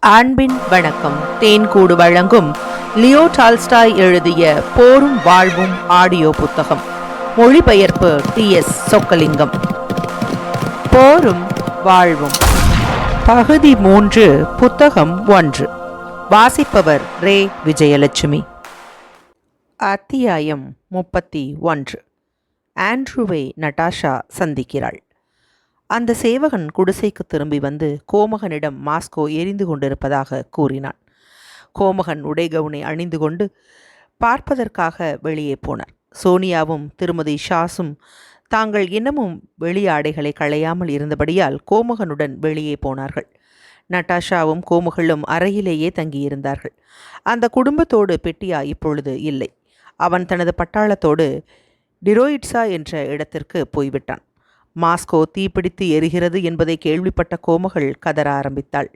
அன்பின் வணக்கம். தேன்கூடு வழங்கும் லியோ டால்ஸ்டாய் எழுதிய போரும் வாழ்வும் ஆடியோ புத்தகம். மொழிபெயர்ப்பு TS சொக்கலிங்கம். போரும் வாழ்வும் பகுதி 3, புத்தகம் 1. வாசிப்பவர் ரே விஜயலட்சுமி. அத்தியாயம் 31. ஆண்ட்ரூவை நட்டாஷா சந்திக்கிறாள். அந்த சேவகன் குடிசைக்கு திரும்பி வந்து கோமகனிடம் மாஸ்கோ எரிந்து கொண்டிருப்பதாக கூறினான். கோமகன் உடைகவுனை அணிந்து கொண்டு பார்ப்பதற்காக வெளியே போனார். சோனியாவும் திருமதி ஷாஸும் தாங்கள் இன்னமும் வெளியாடைகளை களையாமல் இருந்தபடியால் கோமகனுடன் வெளியே போனார்கள். நட்டாஷாவும் கோமகளும் அறையிலேயே தங்கியிருந்தார்கள். அந்த குடும்பத்தோடு பெட்டியா இப்பொழுது இல்லை. அவன் தனது பட்டாளத்தோடு டிரோயிட்ஸா என்ற இடத்திற்கு போய்விட்டான். மாஸ்கோ தீப்பிடித்து எரிகிறது என்பதை கேள்விப்பட்ட கோமகள் கதற ஆரம்பித்தாள்.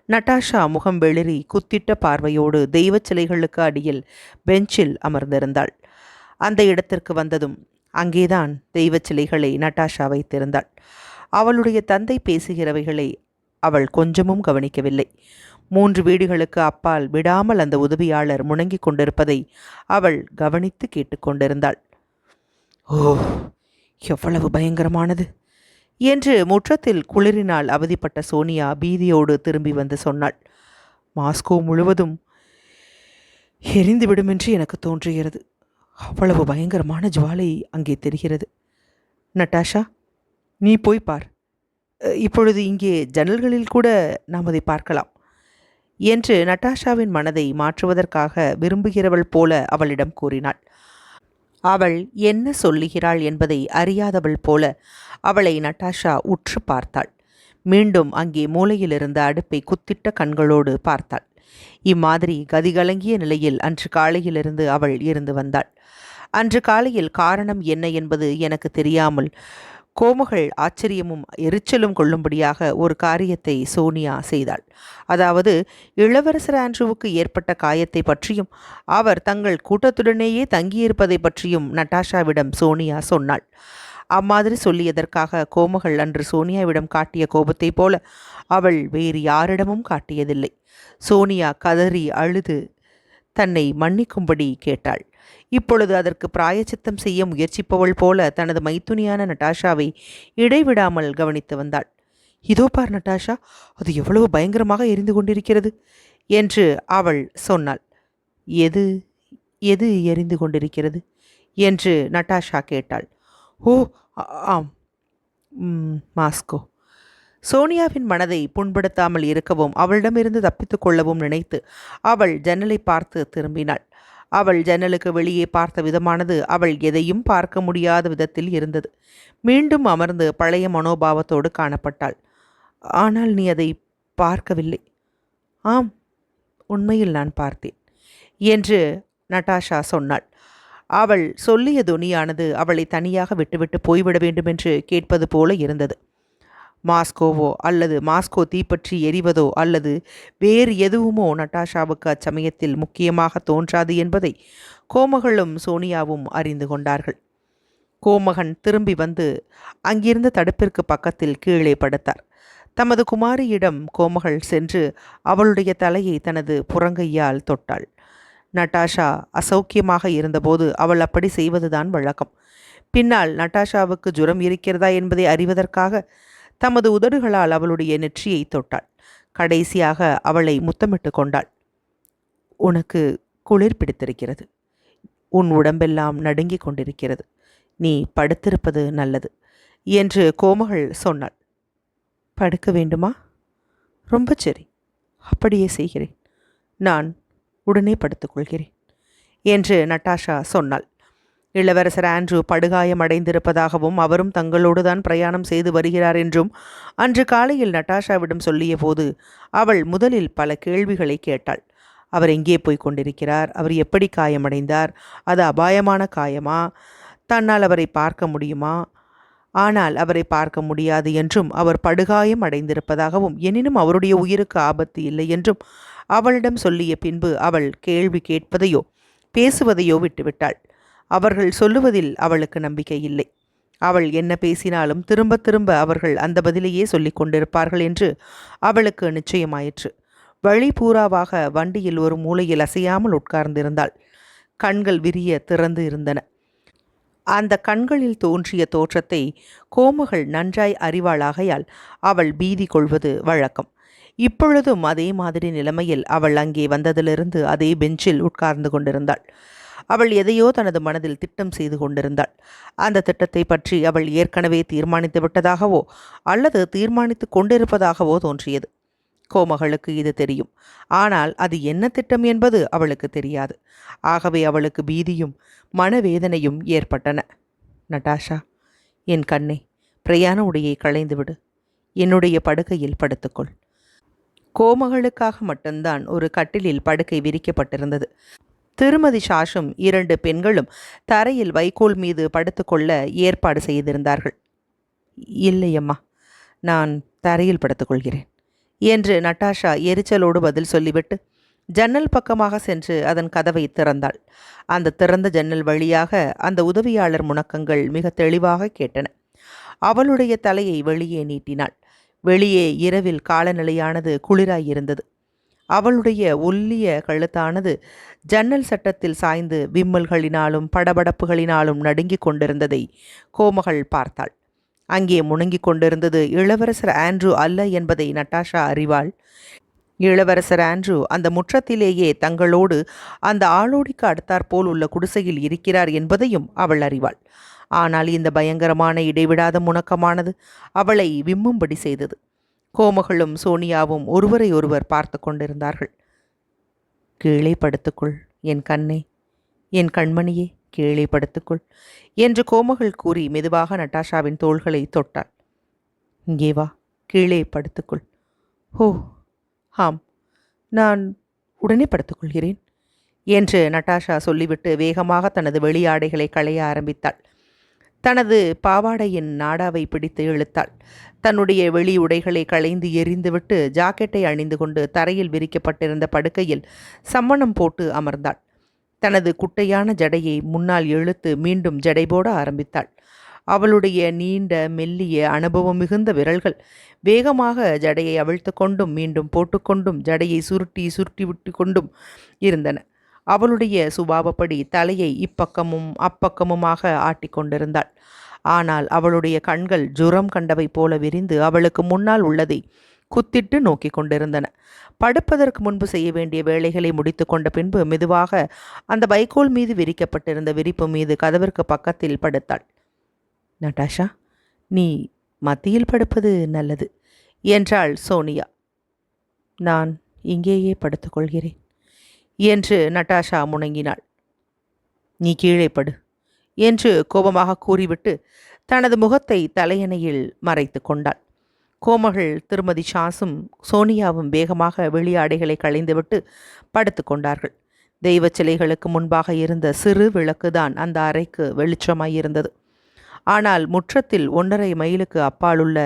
நட்டாஷா முகம் வெளிரி குத்திட்ட பார்வையோடு தெய்வ சிலைகளுக்கு அடியில் பெஞ்சில் அமர்ந்திருந்தாள். அந்த இடத்திற்கு வந்ததும் அங்கேதான் தெய்வ சிலைகளை நட்டாஷா வைத்திருந்தாள். அவளுடைய தந்தை பேசுகிறவைகளை அவள் கொஞ்சமும் கவனிக்கவில்லை. 3 வீடுகளுக்கு அப்பால் விடாமல் அந்த உதவியாளர் முணங்கிக் கொண்டிருப்பதை அவள் கவனித்து கேட்டுக்கொண்டிருந்தாள். ஓ, எவ்வளவு பயங்கரமானது என்று முற்றத்தில் குளிரினால் அவதிப்பட்ட சோனியா பீதியோடு திரும்பி வந்து சொன்னாள். மாஸ்கோ முழுவதும் எரிந்துவிடும் என்று எனக்கு தோன்றுகிறது. அவ்வளவு பயங்கரமான ஜுவாலை அங்கே தெரிகிறது. நட்டாஷா, நீ போய் பார். இப்பொழுது இங்கே ஜன்னல்களில் கூட நாம் அதை பார்க்கலாம் என்று நட்டாஷாவின் மனதை மாற்றுவதற்காக விரும்புகிறவள் போல அவளிடம் கூறினாள். அவள் என்ன சொல்லுகிறாள் என்பதை அறியாதவள் போல அவளை நட்டாஷா உற்று பார்த்தாள். மீண்டும் அங்கே மூலையில் இருந்த அடுப்பை குத்திட்ட கண்களோடு பார்த்தாள். இம்மாதிரி கதிகலங்கிய நிலையில் அன்று காலையிலிருந்து அவள் இருந்து வந்தாள். அன்று காலையில் காரணம் என்ன என்பது எனக்கு தெரியாமல் கோமகள் ஆச்சரியமும் எரிச்சலும் கொள்ளும்படியாக ஒரு காரியத்தை சோனியா செய்தாள். அதாவது, இளவரசர் ஆண்ட்ரூவுக்கு ஏற்பட்ட காயத்தை பற்றியும் அவர் தங்கள் கூட்டத்துடனேயே தங்கியிருப்பதை பற்றியும் நட்டாஷாவிடம் சோனியா சொன்னாள். அம்மாதிரி சொல்லியதற்காக கோமகள் அன்று சோனியாவிடம் காட்டிய கோபத்தை போல அவள் வேறு யாரிடமும் காட்டியதில்லை. சோனியா கதறி அழுது தன்னை மன்னிக்கும்படி கேட்டாள். இப்பொழுது அதற்கு பிராயச்சித்தம் செய்ய முயற்சிப்பவள் போல தனது மைத்துனியான நட்டாஷாவை இடைவிடாமல் கவனித்து வந்தாள். இதோ பார் நட்டாஷா, அது எவ்வளவு பயங்கரமாக எரிந்து கொண்டிருக்கிறது என்று அவள் சொன்னாள். எது எது எரிந்து கொண்டிருக்கிறது என்று நட்டாஷா கேட்டாள். ஓ ஆம், மாஸ்கோ. சோனியாவின் மனதை புண்படுத்தாமல் இருக்கவும் அவளிடமிருந்து தப்பித்து கொள்ளவும் நினைத்து அவள் ஜன்னலை பார்த்து திரும்பினாள். அவள் ஜன்னலுக்கு வெளியே பார்த்த விதமானது அவள் எதையும் பார்க்க முடியாத விதத்தில் இருந்தது. மீண்டும் அமர்ந்து பழைய மனோபாவத்தோடு காணப்பட்டாள். ஆனால் நீ அதை பார்க்கவில்லை. ஆம், உண்மையில் நான் பார்த்தேன் என்று நட்டாஷா சொன்னாள். அவள் சொல்லிய துணியானது அவளை தனியாக விட்டுவிட்டு போய்விட வேண்டுமென்று கேட்பது போல இருந்தது. மாஸ்கோவோ அல்லது மாஸ்கோ தீப்பற்றி எரிவதோ அல்லது வேறு எதுவுமோ நட்டாஷாவுக்கு அச்சமயத்தில் முக்கியமாக தோன்றாது என்பதை கோமகளும் சோனியாவும் அறிந்து கொண்டார்கள். கோமகன் திரும்பி வந்து அங்கிருந்த தடுப்பிற்கு பக்கத்தில் கீழே படுத்தார். தமது குமாரியிடம் கோமகள் சென்று அவளுடைய தலையை தனது புறங்கையால் தொட்டாள். நட்டாஷா அசௌக்கியமாக இருந்தபோது அவள் அப்படி செய்வதுதான் வழக்கம். பின்னால் நட்டாஷாவுக்கு ஜுரம் இருக்கிறதா என்பதை அறிவதற்காக தமது உதடுகளால் அவளுடைய நெற்றியை தொட்டாள். கடைசியாக அவளை முத்தமிட்டு கொண்டாள். உனக்கு குளிர் பிடித்திருக்கிறது. உன் உடம்பெல்லாம் நடுங்கிக் கொண்டிருக்கிறது. நீ படுத்திருப்பது நல்லது என்று கோமகள் சொன்னாள். படுக்க வேண்டுமா? ரொம்ப சரி, அப்படியே செய்கிறேன். நான் உடனே படுத்துக்கொள்கிறேன் என்று நட்டாஷா சொன்னாள். இளவரசர் ஆண்ட்ரூ படுகாயம் அடைந்திருப்பதாகவும் அவரும் தங்களோடு தான் பிரயாணம் செய்து வருகிறார் என்றும் அன்று காலையில் நட்டாஷாவிடம் சொல்லிய போது அவள் முதலில் பல கேள்விகளை கேட்டாள். அவர் எங்கே போய் கொண்டிருக்கிறார்? அவர் எப்படி காயமடைந்தார்? அது அபாயமான காயமா? தன்னால் அவரை பார்க்க முடியுமா? ஆனால் அவரை பார்க்க முடியாது என்றும் அவர் படுகாயம் அடைந்திருப்பதாகவும் எனினும் அவருடைய உயிருக்கு ஆபத்து இல்லை என்றும் அவளிடம் சொல்லிய பின்பு அவள் கேள்வி கேட்பதையோ பேசுவதையோ விட்டுவிட்டாள். அவர்கள் சொல்லுவதில் அவளுக்கு நம்பிக்கை இல்லை. அவள் என்ன பேசினாலும் திரும்ப திரும்ப அவர்கள் அந்த பதிலையே சொல்லிக் கொண்டிருப்பார்கள் என்று அவளுக்கு நிச்சயமாயிற்று. வழி பூராவாக வண்டியில் ஒரு மூலையில் அசையாமல் உட்கார்ந்திருந்தாள். கண்கள் விரிய திறந்து இருந்தன. அந்த கண்களில் தோன்றிய தோற்றத்தை கோமகள் நன்றாய் அறிவாளாகையால் அவள் பீதி கொள்வது வழக்கம். இப்பொழுதும் அதே மாதிரி நிலைமையில் அவள் அங்கே வந்ததிலிருந்து அதே பெஞ்சில் உட்கார்ந்து கொண்டிருந்தாள். அவள் எதையோ தனது மனதில் திட்டம் செய்து கொண்டிருந்தாள். அந்த திட்டத்தை பற்றி அவள் ஏற்கனவே தீர்மானித்து விட்டதாகவோ அல்லது தீர்மானித்து கொண்டிருப்பதாகவோ தோன்றியது. கோமகளுக்கு இது தெரியும். ஆனால் அது என்ன திட்டம் என்பது அவளுக்கு தெரியாது. ஆகவே அவளுக்கு பீதியும் மனவேதனையும் ஏற்பட்டன. நட்டாஷா, என் கண்ணே, பிரயாண உடையை களைந்துவிடு. என்னுடைய படுக்கையில் படுத்துக்கொள். கோமகளுக்காக மட்டும்தான் ஒரு கட்டிலில் படுக்கை விரிக்கப்பட்டிருந்தது. திருமதி சாஷும் 2 பெண்களும் தரையில் வைக்கோல் மீது படுத்துக்கொள்ள ஏற்பாடு செய்திருந்தார்கள். இல்லையம்மா, நான் தரையில் படுத்துக்கொள்கிறேன் என்று நட்டாஷா எரிச்சலோடு பதில் சொல்லிவிட்டு ஜன்னல் பக்கமாக சென்று அதன் கதவை திறந்தாள். அந்த திறந்த ஜன்னல் வழியாக அந்த உதவியாளர் முணக்கங்கள் மிக தெளிவாக கேட்டன. அவளுடைய தலையை வெளியே நீட்டினாள். வெளியே இரவில் காலநிலையானது குளிராயிருந்தது. அவளுடைய ஒல்லிய கழுத்தானது ஜன்னல் சட்டத்தில் சாய்ந்து விம்மல்களினாலும் படபடப்புகளினாலும் நடுங்கிக் கொண்டிருந்ததை கோமகள் பார்த்தாள். அங்கே முணங்கிக் கொண்டிருந்தது இளவரசர் ஆண்ட்ரூ அல்ல என்பதை நட்டாஷா அறிவாள். இளவரசர் ஆண்ட்ரூ அந்த முற்றத்திலேயே தங்களோடு அந்த ஆளோடிக்கு அடுத்தாற்போல் உள்ள குடிசையில் இருக்கிறார் என்பதையும் அவள் அறிவாள். ஆனால் இந்த பயங்கரமான இடைவிடாத முணக்கமானது அவளை விம்மும்படி செய்தது. கோமகளும் சோனியாவும் ஒருவரை ஒருவர் பார்த்து கொண்டிருந்தார்கள். கீழே படுத்துக்கொள் என் கண்ணே, என் கண்மணியே, கீழே படுத்துக்கொள் என்று கோமகள் கூறி மெதுவாக நட்டாஷாவின் தோள்களை தொட்டாள். இங்கே வா, கீழே படுத்துக்கொள். ஓ ஆம், நான் உடனே படுத்துக்கொள்கிறேன் என்று நட்டாஷா சொல்லிவிட்டு வேகமாக தனது வெளியாடைகளை களைய ஆரம்பித்தாள். தனது பாவாடையின் நாடாவை பிடித்து இழுத்தாள். தன்னுடைய வெளி உடைகளை களைந்து எறிந்துவிட்டு ஜாக்கெட்டை அணிந்து கொண்டு தரையில் விரிக்கப்பட்டிருந்த படுக்கையில் சம்மணம் போட்டு அமர்ந்தாள். தனது குட்டையான ஜடையை முன்னால் இழுத்து மீண்டும் ஜடை போட ஆரம்பித்தாள். அவளுடைய நீண்ட மெல்லிய அனுபவம் மிகுந்த விரல்கள் வேகமாக ஜடையை அவிழ்த்து கொண்டும் மீண்டும் போட்டுக்கொண்டும் ஜடையை சுருட்டி சுருட்டி விட்டு கொண்டும் இருந்தன. அவளுடைய சுபாவப்படி தலையை இப்பக்கமும் அப்பக்கமுமாக ஆட்டிக்கொண்டிருந்தாள். ஆனால் அவளுடைய கண்கள் ஜுரம் கண்டவை போல விரிந்து அவளுக்கு முன்னால் உள்ளதை குத்திட்டு நோக்கி கொண்டிருந்தன. படுப்பதற்கு முன்பு செய்ய வேண்டிய வேலைகளை முடித்து கொண்ட பின்பு மெதுவாக அந்த வைக்கோல் மீது விரிக்கப்பட்டிருந்த விரிப்பு மீது கதவிற்கு பக்கத்தில் படுத்தாள். நட்டாஷா, நீ மத்தியில் படுப்பது நல்லது என்றாள் சோனியா. நான் இங்கேயே படுத்துக்கொள்கிறேன் என்று நட்டாஷா முணங்கினாள். நீ கீழே படு என்று கோபமாக கூறிவிட்டு தனது முகத்தை தலையணையில் மறைத்து கொண்டாள். கோமகள், திருமதி சாசும் சோனியாவும் வேகமாக வெளியாடைகளை களைந்துவிட்டு படுத்து கொண்டார்கள். தெய்வ சிலைகளுக்கு முன்பாக இருந்த சிறு விளக்குதான் அந்த அறைக்கு வெளிச்சமாயிருந்தது. ஆனால் முற்றத்தில் 1.5 மைலுக்கு அப்பாலுள்ள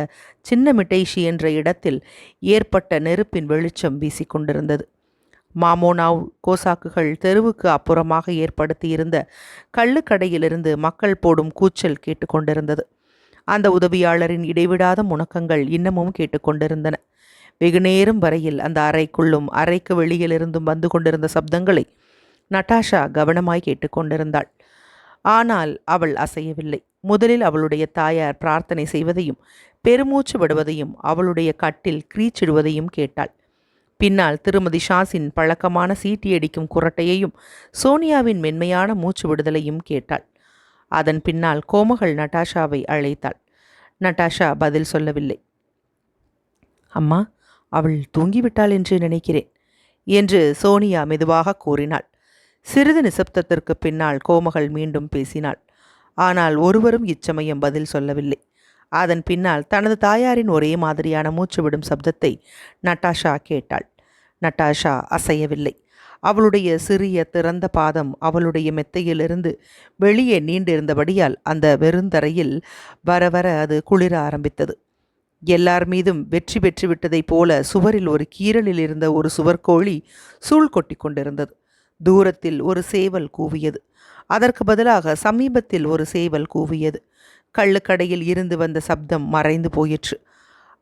சின்ன மிட்டைஷி என்ற இடத்தில் ஏற்பட்ட நெருப்பின் வெளிச்சம் வீசிக்கொண்டிருந்தது. மாமோனாவ் கோசாக்குகள் தெருவுக்கு அப்புறமாக ஏற்படுத்தியிருந்த கள்ளுக்கடையிலிருந்து மக்கள் போடும் கூச்சல் கேட்டுக்கொண்டிருந்தது. அந்த உதவியாளரின் இடைவிடாத முணக்கங்கள் இன்னமும் கேட்டுக்கொண்டிருந்தன. வெகுநேரம் வரையில் அந்த அறைக்குள்ளும் அறைக்கு வெளியிலிருந்தும் வந்து கொண்டிருந்த சப்தங்களை நட்டாஷா கவனமாய் கேட்டுக்கொண்டிருந்தாள். ஆனால் அவள் அசையவில்லை. முதலில் அவளுடைய தாயார் பிரார்த்தனை செய்வதையும் பெருமூச்சு விடுவதையும் அவளுடைய கட்டில் கிரீச்சிடுவதையும் கேட்டாள். பின்னால் திருமதி ஷாஸின் பழக்கமான சீட்டியடிக்கும் குரட்டையையும் சோனியாவின் மென்மையான மூச்சு விடுதலையும் கேட்டாள். அதன் பின்னால் கோமகள் நட்டாஷாவை அழைத்தாள். நட்டாஷா பதில் சொல்லவில்லை. அம்மா, அவள் தூங்கிவிட்டாள் என்று நினைக்கிறேன் என்று சோனியா மெதுவாக கூறினாள். சிறிது நிசப்தத்திற்கு பின்னால் கோமகள் மீண்டும் பேசினாள். ஆனால் ஒருவரும் இச்சமயம் பதில் சொல்லவில்லை. அதன் பின்னால் தனது தாயாரின் ஒரே மாதிரியான மூச்சு விடும் சப்தத்தை நட்டாஷா கேட்டாள். நட்டாஷா அசையவில்லை. அவளுடைய சிறிய திறந்த பாதம் அவளுடைய மெத்தையிலிருந்து வெளியே நீண்டிருந்தபடியால் அந்த வெறுந்தரையில் வர வர அது குளிர ஆரம்பித்தது. எல்லார் மீதும் வெற்றி பெற்று விட்டதைப் போல சுவரில் ஒரு கீறலில் இருந்த ஒரு சுவர்கோழி சூழ் கொட்டி கொண்டிருந்தது. தூரத்தில் ஒரு சேவல் கூவியது. அதற்கு பதிலாக சமீபத்தில் ஒரு சேவல் கூவியது. கள்ளுக்கடையில் இருந்து வந்த சப்தம் மறைந்து போயிற்று.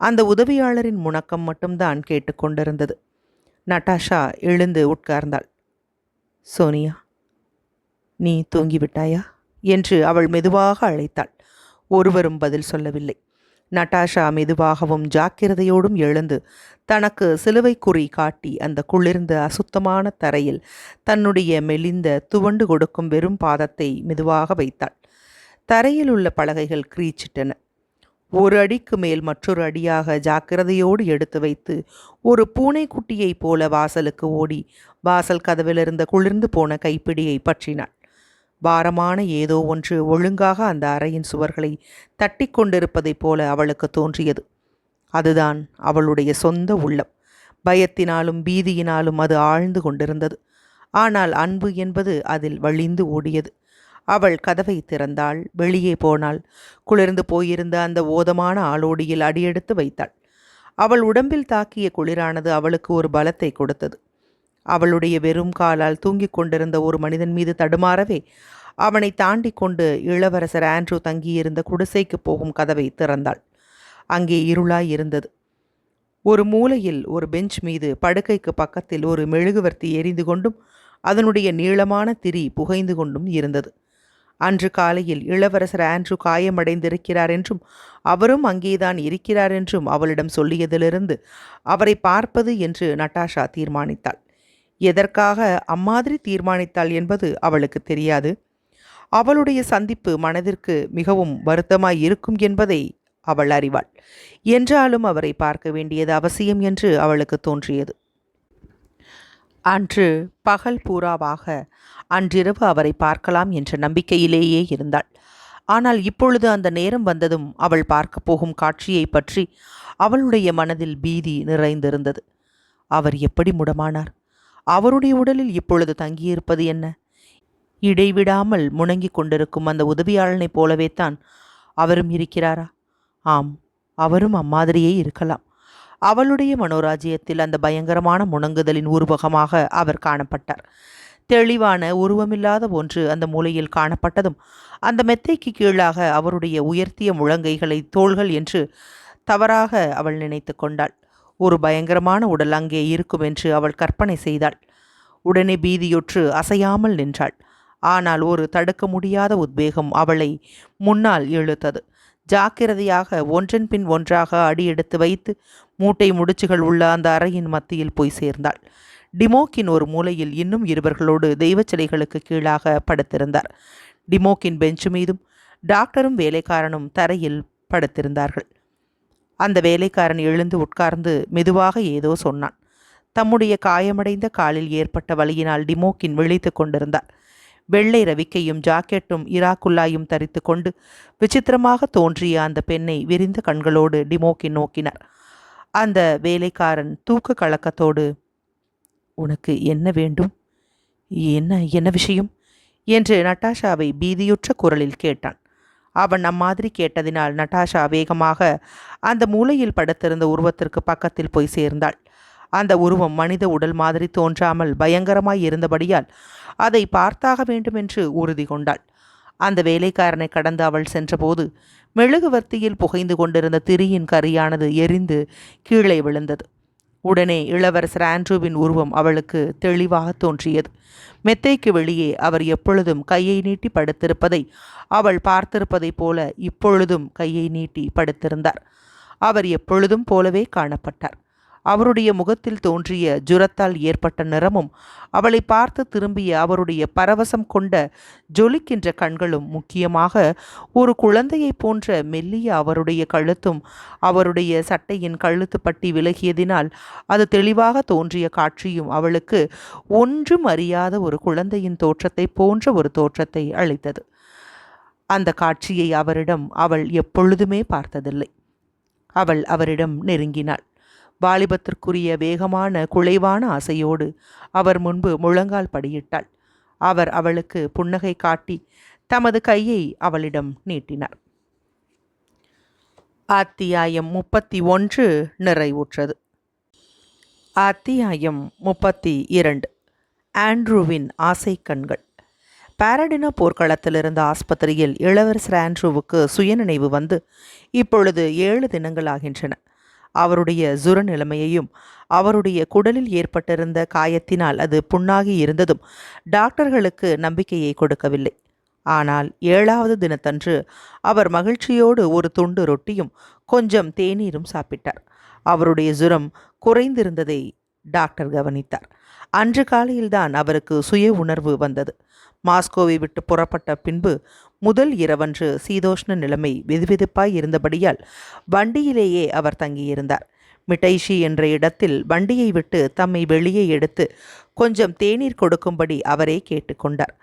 அந்த உதவியாளரின் முணக்கம் மட்டும்தான் கேட்டுக்கொண்டிருந்தது. நட்டாஷா எழுந்து உட்கார்ந்தாள். சோனியா, நீ தூங்கிவிட்டாயா என்று அவள் மெதுவாக அழைத்தாள். ஒருவரும் பதில் சொல்லவில்லை. நட்டாஷா மெதுவாகவும் ஜாக்கிரதையோடும் எழுந்து தனக்கு சிலுவை குறி காட்டி அந்த குளிர்ந்த அசுத்தமான தரையில் தன்னுடைய மெலிந்த துவண்டு கொடுக்கும் வெறும் பாதத்தை மெதுவாக வைத்தாள். தரையில் உள்ள பலகைகள் கிரீச்சிட்டன. ஒரு அடிக்கு மேல் மற்றொரு அடியாக ஜாக்கிரதையோடு எடுத்து வைத்து ஒரு பூனைக்குட்டியைப் போல வாசலுக்கு ஓடி வாசல் கதவிலிருந்த குளிர்ந்து போன கைப்பிடியை பற்றினாள். பாரமான ஏதோ ஒன்று ஒழுங்காக அந்த அறையின் சுவர்களை தட்டி கொண்டிருப்பதைப் போல அவளுக்கு தோன்றியது. அதுதான் அவளுடைய சொந்த உள்ளம். பயத்தினாலும் பீதியினாலும் அது ஆழ்ந்து கொண்டிருந்தது. ஆனால் அன்பு என்பது அதில் வழிந்து ஓடியது. அவள் கதவை திறந்தாள். வெளியே போனாள். குளிர்ந்து போயிருந்த அந்த ஓதமான ஆளோடியில் அடியெடுத்து வைத்தாள். அவள் உடம்பில் தாக்கிய குளிரானது அவளுக்கு ஒரு பலத்தை கொடுத்தது. அவளுடைய வெறும் காலால் தூங்கிக் கொண்டிருந்த ஒரு மனிதன் மீது தடுமாறவே அவனை தாண்டி கொண்டு இளவரசர் ஆண்ட்ரூ தங்கியிருந்த குடிசைக்கு போகும் கதவை திறந்தாள். அங்கே இருளாய் இருந்தது. ஒரு மூலையில் ஒரு பெஞ்ச் மீது படுக்கைக்கு பக்கத்தில் ஒரு மெழுகுவர்த்தி எரிந்து கொண்டும் அதனுடைய நீளமான திரி புகைந்து கொண்டும் இருந்தது. அன்று காலையில் இளவரசர் ஆண்ட்ரூ காயமடைந்திருக்கிறார் என்றும் அவரும் அங்கேதான் இருக்கிறார் என்றும் அவளிடம் சொல்லியதிலிருந்து அவரை பார்ப்பது என்று நட்டாஷா தீர்மானித்தாள். எதற்காக அம்மாதிரி தீர்மானித்தாள் என்பது அவளுக்கு தெரியாது. அவளுடைய சந்திப்பு மனதிற்கு மிகவும் வருத்தமாய் இருக்கும் என்பதை அவள் அறிவாள். என்றாலும் அவரை பார்க்க வேண்டியது அவசியம் என்று அவளுக்கு தோன்றியது. அன்று பகல் பூராவாக அன்றிரவு அவரை பார்க்கலாம் என்ற நம்பிக்கையிலேயே இருந்தாள். ஆனால் இப்பொழுது அந்த நேரம் வந்ததும் அவள் பார்க்க போகும் காட்சியை பற்றி அவளுடைய மனதில் பீதி நிறைந்திருந்தது. அவர் எப்படி முடமானார்? அவருடைய உடலில் இப்பொழுது தங்கியிருப்பது என்ன? இடைவிடாமல் முணங்கிக் கொண்டிருக்கும் அந்த உதவியாளனைப் போலவே தான் அவரும் இருக்கிறாரா? ஆம், அவரும் அம்மாதிரியே இருக்கலாம். அவளுடைய மனோராஜ்யத்தில் அந்த பயங்கரமான முணங்குதலின் உருவகமாக அவர் காணப்பட்டார். தெளிவான உருவமில்லாத ஒன்று அந்த மூலையில் காணப்பட்டதும் அந்த மெத்தைக்கு கீழாக அவருடைய உயர்த்திய முழங்கைகளை தோள்கள் என்று தவறாக அவள் நினைத்து கொண்டாள். ஒரு பயங்கரமான உடல் அங்கே இருக்கும் என்று அவள் கற்பனை செய்தாள். உடனே பீதியுற்று அசையாமல் நின்றாள். ஆனால் ஒரு தடுக்க முடியாத உத்வேகம் அவளை முன்னால் இழுத்தது. ஜாக்கிரதையாக ஒன்றன் பின் ஒன்றாக அடி எடுத்து வைத்து மூட்டை முடிச்சுகள் உள்ள அந்த அறையின் மத்தியில் போய் சேர்ந்தாள். டிமோக்கின் ஒரு மூலையில் இன்னும் இருவர்களோடு தெய்வ சிலைகளுக்கு கீழாக படுத்திருந்தார். டிமோக்கின் பெஞ்சு மீதும் டாக்டரும் வேலைக்காரனும் தரையில் படுத்திருந்தார்கள். அந்த வேலைக்காரன் எழுந்து உட்கார்ந்து மெதுவாக ஏதோ சொன்னான். தம்முடைய காயமடைந்த காலில் ஏற்பட்ட வலியினால் டிமோக்கின் விழித்து கொண்டிருந்தார். வெள்ளை ரவிக்கையும் ஜாக்கெட்டும் இராக்குள்ளாயும் தரித்து கொண்டு விசித்திரமாக தோன்றிய அந்த பெண்ணை விரிந்த கண்களோடு டிமோக்கின் நோக்கினார். அந்த வேலைக்காரன் தூக்க கலக்கத்தோடு, உனக்கு என்ன வேண்டும்? என்ன என்ன விஷயம் என்று நட்டாஷாவை பீதியுற்ற குரலில் கேட்டான். அவன் அம்மாதிரி கேட்டதினால் நட்டாஷா வேகமாக அந்த மூலையில் படுத்திருந்த உருவத்திற்கு பக்கத்தில் போய் சேர்ந்தாள். அந்த உருவம் மனித உடல் மாதிரி தோன்றாமல் பயங்கரமாய் இருந்தபடியால் அதை பார்த்தாக வேண்டுமென்று உறுதி கொண்டாள். அந்த வேலைக்காரனை கடந்து அவள் சென்றபோது மெழுகுவர்த்தியில் புகைந்து கொண்டிருந்த திரியின் கரியானது எரிந்து கீழே விழுந்தது. உடனே இளவரசர் ஆண்ட்ரூவின் உருவம் அவளுக்கு தெளிவாக தோன்றியது. மெத்தைக்கு வெளியே அவர் எப்பொழுதும் கையை நீட்டி படுத்திருப்பதை அவள் பார்த்திருப்பதைப் போல இப்பொழுதும் கையை நீட்டி படுத்திருந்தார். அவர் எப்பொழுதும் போலவே காணப்பட்டார். அவருடைய முகத்தில் தோன்றிய ஜுரத்தால் ஏற்பட்ட நிறமும் அவளை பார்த்து திரும்பிய அவருடைய பரவசம் கொண்ட ஜொலிக்கின்ற கண்களும், முக்கியமாக ஒரு குழந்தையைப் போன்ற மெல்லிய அவருடைய கழுத்தும் அவருடைய சட்டையின் கழுத்து பட்டி விலகியதினால் அது தெளிவாக தோன்றிய காட்சியும் அவளுக்கு ஒன்றும் அறியாத ஒரு குழந்தையின் தோற்றத்தை போன்ற ஒரு தோற்றத்தை அளித்தது. அந்த காட்சியை அவள் எப்பொழுதுமே பார்த்ததில்லை. அவள் அவரிடம் நெருங்கினாள். வாலிபத்திற்குரிய வேகமான குலைவான ஆசையோடு அவர் முன்பு முழங்கால் படியிட்டாள். அவர் அவளுக்கு புன்னகை காட்டி தமது கையை அவளிடம் நீட்டினார். அத்தியாயம் 31 நிறைவுற்றது. அத்தியாயம் 32. ஆண்ட்ரூவின் ஆசை கண்கள். பாரடினோ போர்க்களத்தில் இருந்த ஆஸ்பத்திரியில் இளவரசர் ஆண்ட்ரூவுக்கு சுயநினைவு வந்து இப்பொழுது 7 தினங்கள் ஆகின்றன. அவருடைய ஜுர நிலைமையையும் அவருடைய குடலில் ஏற்பட்டிருந்த காயத்தினால் அது புண்ணாகி இருந்ததும் டாக்டர்களுக்கு நம்பிக்கையை கொடுக்கவில்லை. ஆனால் 7வது தினத்தன்று அவர் மகிழ்ச்சியோடு ஒரு துண்டு ரொட்டியும் கொஞ்சம் தேநீரும் சாப்பிட்டார். அவருடைய ஜுரம் குறைந்திருந்ததை டாக்டர் கவனித்தார். அன்று காலையில்தான் அவருக்கு சுய உணர்வு வந்தது. மாஸ்கோவை விட்டு புறப்பட்ட பின்பு முதல் இரவன்று சீதோஷ்ண நிலைமை வெதுவெதுப்பாய் இருந்தபடியால் வண்டியிலேயே அவர் தங்கியிருந்தார். மிட்டைஷி என்ற இடத்தில் வண்டியை விட்டு தம்மை வெளியே எடுத்து கொஞ்சம் தேநீர் கொடுக்கும்படி அவரே கேட்டுக்கொண்டார்.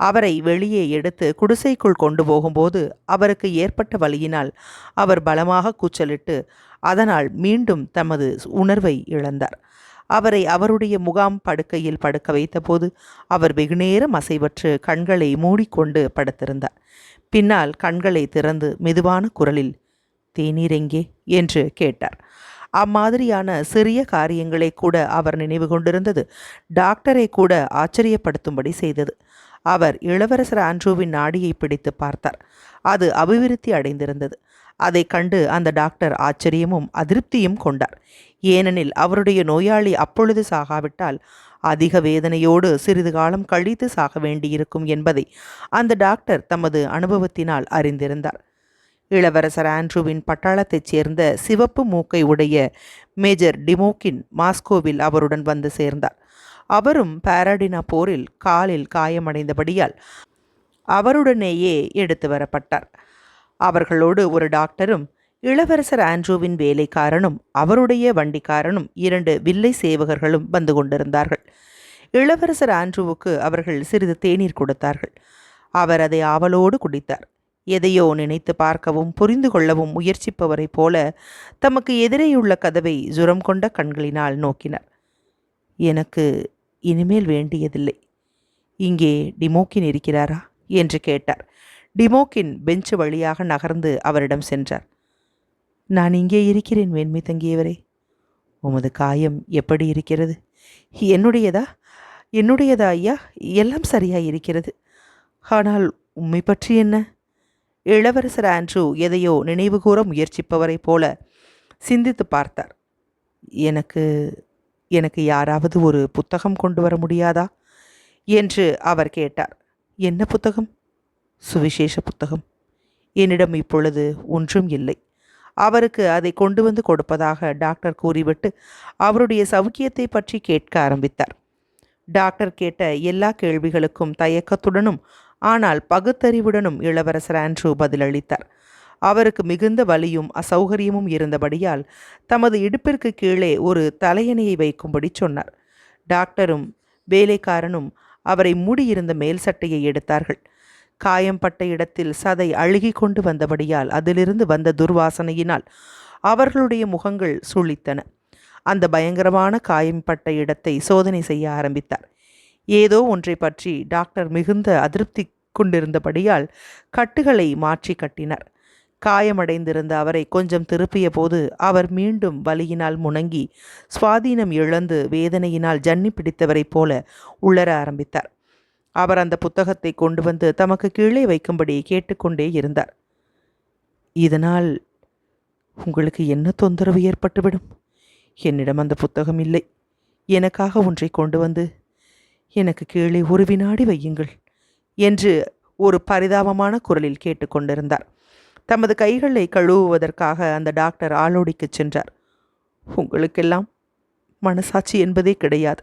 அவரை வெளியே எடுத்து குடிசைக்குள் கொண்டு போகும்போது அவருக்கு ஏற்பட்ட வலியினால் அவர் பலமாக கூச்சலிட்டு அதனால் மீண்டும் தமது உணர்வை இழந்தார். அவரை அவருடைய முகாம் படுக்கையில் படுக்க வைத்தபோது அவர் வெகுநேரம் அசைவற்று கண்களை மூடிக்கொண்டு படுத்திருந்தார். பின்னால் கண்களை திறந்து மெதுவான குரலில், "தேநீர் எங்கே?" என்று கேட்டார். அம்மாதிரியான சிறிய காரியங்களை கூட அவர் நினைவு கொண்டிருந்தது டாக்டரை கூட ஆச்சரியப்படுத்தும்படி செய்தது. அவர் இளவரசர் ஆண்ட்ரூவின் நாடியை பிடித்து பார்த்தார். அது அபிவிருத்தி அடைந்திருந்தது. அதை கண்டு அந்த டாக்டர் ஆச்சரியமும் அதிருப்தியும் கொண்டார். ஏனெனில் அவருடைய நோயாளி அப்பொழுது சாகாவிட்டால் அதிக வேதனையோடு சிறிது காலம் கழித்து சாக வேண்டியிருக்கும் என்பதை அந்த டாக்டர் தமது அனுபவத்தினால் அறிந்திருந்தார். இளவரசர் ஆண்ட்ரூவின் பட்டாளத்தைச் சேர்ந்த சிவப்பு மூக்கை உடைய மேஜர் டிமோக்கின் மாஸ்கோவில் அவருடன் வந்து சேர்ந்தார். அவரும் பாராடினா போரில் காலில் காயமடைந்தபடியால் அவருடனேயே எடுத்து வரப்பட்டார். அவர்களோடு ஒரு டாக்டரும் இளவரசர் ஆண்ட்ரூவின் வேலைக்காரனும் அவருடைய வண்டிக்காரனும் 2 வில்லை சேவகர்களும் வந்து கொண்டிருந்தார்கள். இளவரசர் ஆண்ட்ரூவுக்கு அவர்கள் சிறிது தேநீர் கொடுத்தார்கள். அவர் அதை ஆவலோடு குடித்தார். எதையோ நினைத்து பார்க்கவும் புரிந்து கொள்ளவும் முயற்சிப்பவரைப் போல தமக்கு எதிரேயுள்ள கதவை ஜுரம் கொண்ட கண்களினால் நோக்கினார். "எனக்கு இனிமேல் வேண்டியதில்லை. இங்கே டிமோக்கின் இருக்கிறாரா?" என்று கேட்டார். டிமோக்கின் பெஞ்சு வழியாக நகர்ந்து அவரிடம் சென்றார். "நான் இங்கே இருக்கிறேன் வெண்மை தங்கியவரே. உமது காயம் எப்படி இருக்கிறது?" என்னுடையதா ஐயா? எல்லாம் சரியாய் இருக்கிறது. ஆனால் உம்மை பற்றி என்ன?" இளவரசர் ஆண்ட்ரூ எதையோ நினைவுகூர முயற்சிப்பவரைப் போல சிந்தித்து பார்த்தார். எனக்கு எனக்கு யாராவது ஒரு புத்தகம் கொண்டு வர முடியாதா?" என்று அவர் கேட்டார். "என்ன புத்தகம்?" "சுவிசேஷ புத்தகம். என்னிடம் இப்பொழுது ஒன்றும் இல்லை." அவருக்கு அதை கொண்டு வந்து கொடுப்பதாக டாக்டர் கூறிவிட்டு அவருடைய சௌக்கியத்தை பற்றி கேட்க ஆரம்பித்தார். டாக்டர் கேட்ட எல்லா கேள்விகளுக்கும் தயக்கத்துடனும் ஆனால் பகுத்தறிவுடனும் இளவரசர் ஆண்ட்ரூ பதிலளித்தார். அவருக்கு மிகுந்த வலியும் அசௌகரியமும் இருந்தபடியால் தமது இடுப்பிற்கு கீழே ஒரு தலையணையை வைக்கும்படி சொன்னார். டாக்டரும் வேலைக்காரனும் அவரை மூடியிருந்த மேல் சட்டையை எடுத்தார்கள். காயம்பட்ட இடத்தில் சதை அழுகி கொண்டு வந்தபடியால் அதிலிருந்து வந்த துர்வாசனையினால் அவர்களுடைய முகங்கள் சுளித்தன. அந்த பயங்கரமான காயம்பட்ட இடத்தை சோதனை செய்ய ஆரம்பித்தார். ஏதோ ஒன்றை பற்றி டாக்டர் மிகுந்த அதிருப்தி கொண்டிருந்தபடியால் கட்டுகளை மாற்றி கட்டினார். காயமடைந்திருந்த அவரை கொஞ்சம் திருப்பிய போது அவர் மீண்டும் வலியினால் முணங்கி சுவாதீனம் இழந்து வேதனையினால் ஜன்னி பிடித்தவரைப் போல உளர ஆரம்பித்தார். அவர் அந்த புத்தகத்தை கொண்டு வந்து தமக்கு கீழே வைக்கும்படி கேட்டுக்கொண்டே இருந்தார். "இதனால் உங்களுக்கு என்ன தொந்தரவு ஏற்பட்டுவிடும்? என்னிடம் அந்த புத்தகம் இல்லை. எனக்காக ஒன்றை கொண்டு வந்து எனக்கு கீழே ஒரு வினாடி வையுங்கள்" என்று ஒரு பரிதாபமான குரலில் கேட்டுக்கொண்டிருந்தார். தமது கைகளை கழுவுவதற்காக அந்த டாக்டர் ஆளோடிக்கு சென்றார். "உங்களுக்கெல்லாம் மனசாட்சி என்பதே கிடையாது"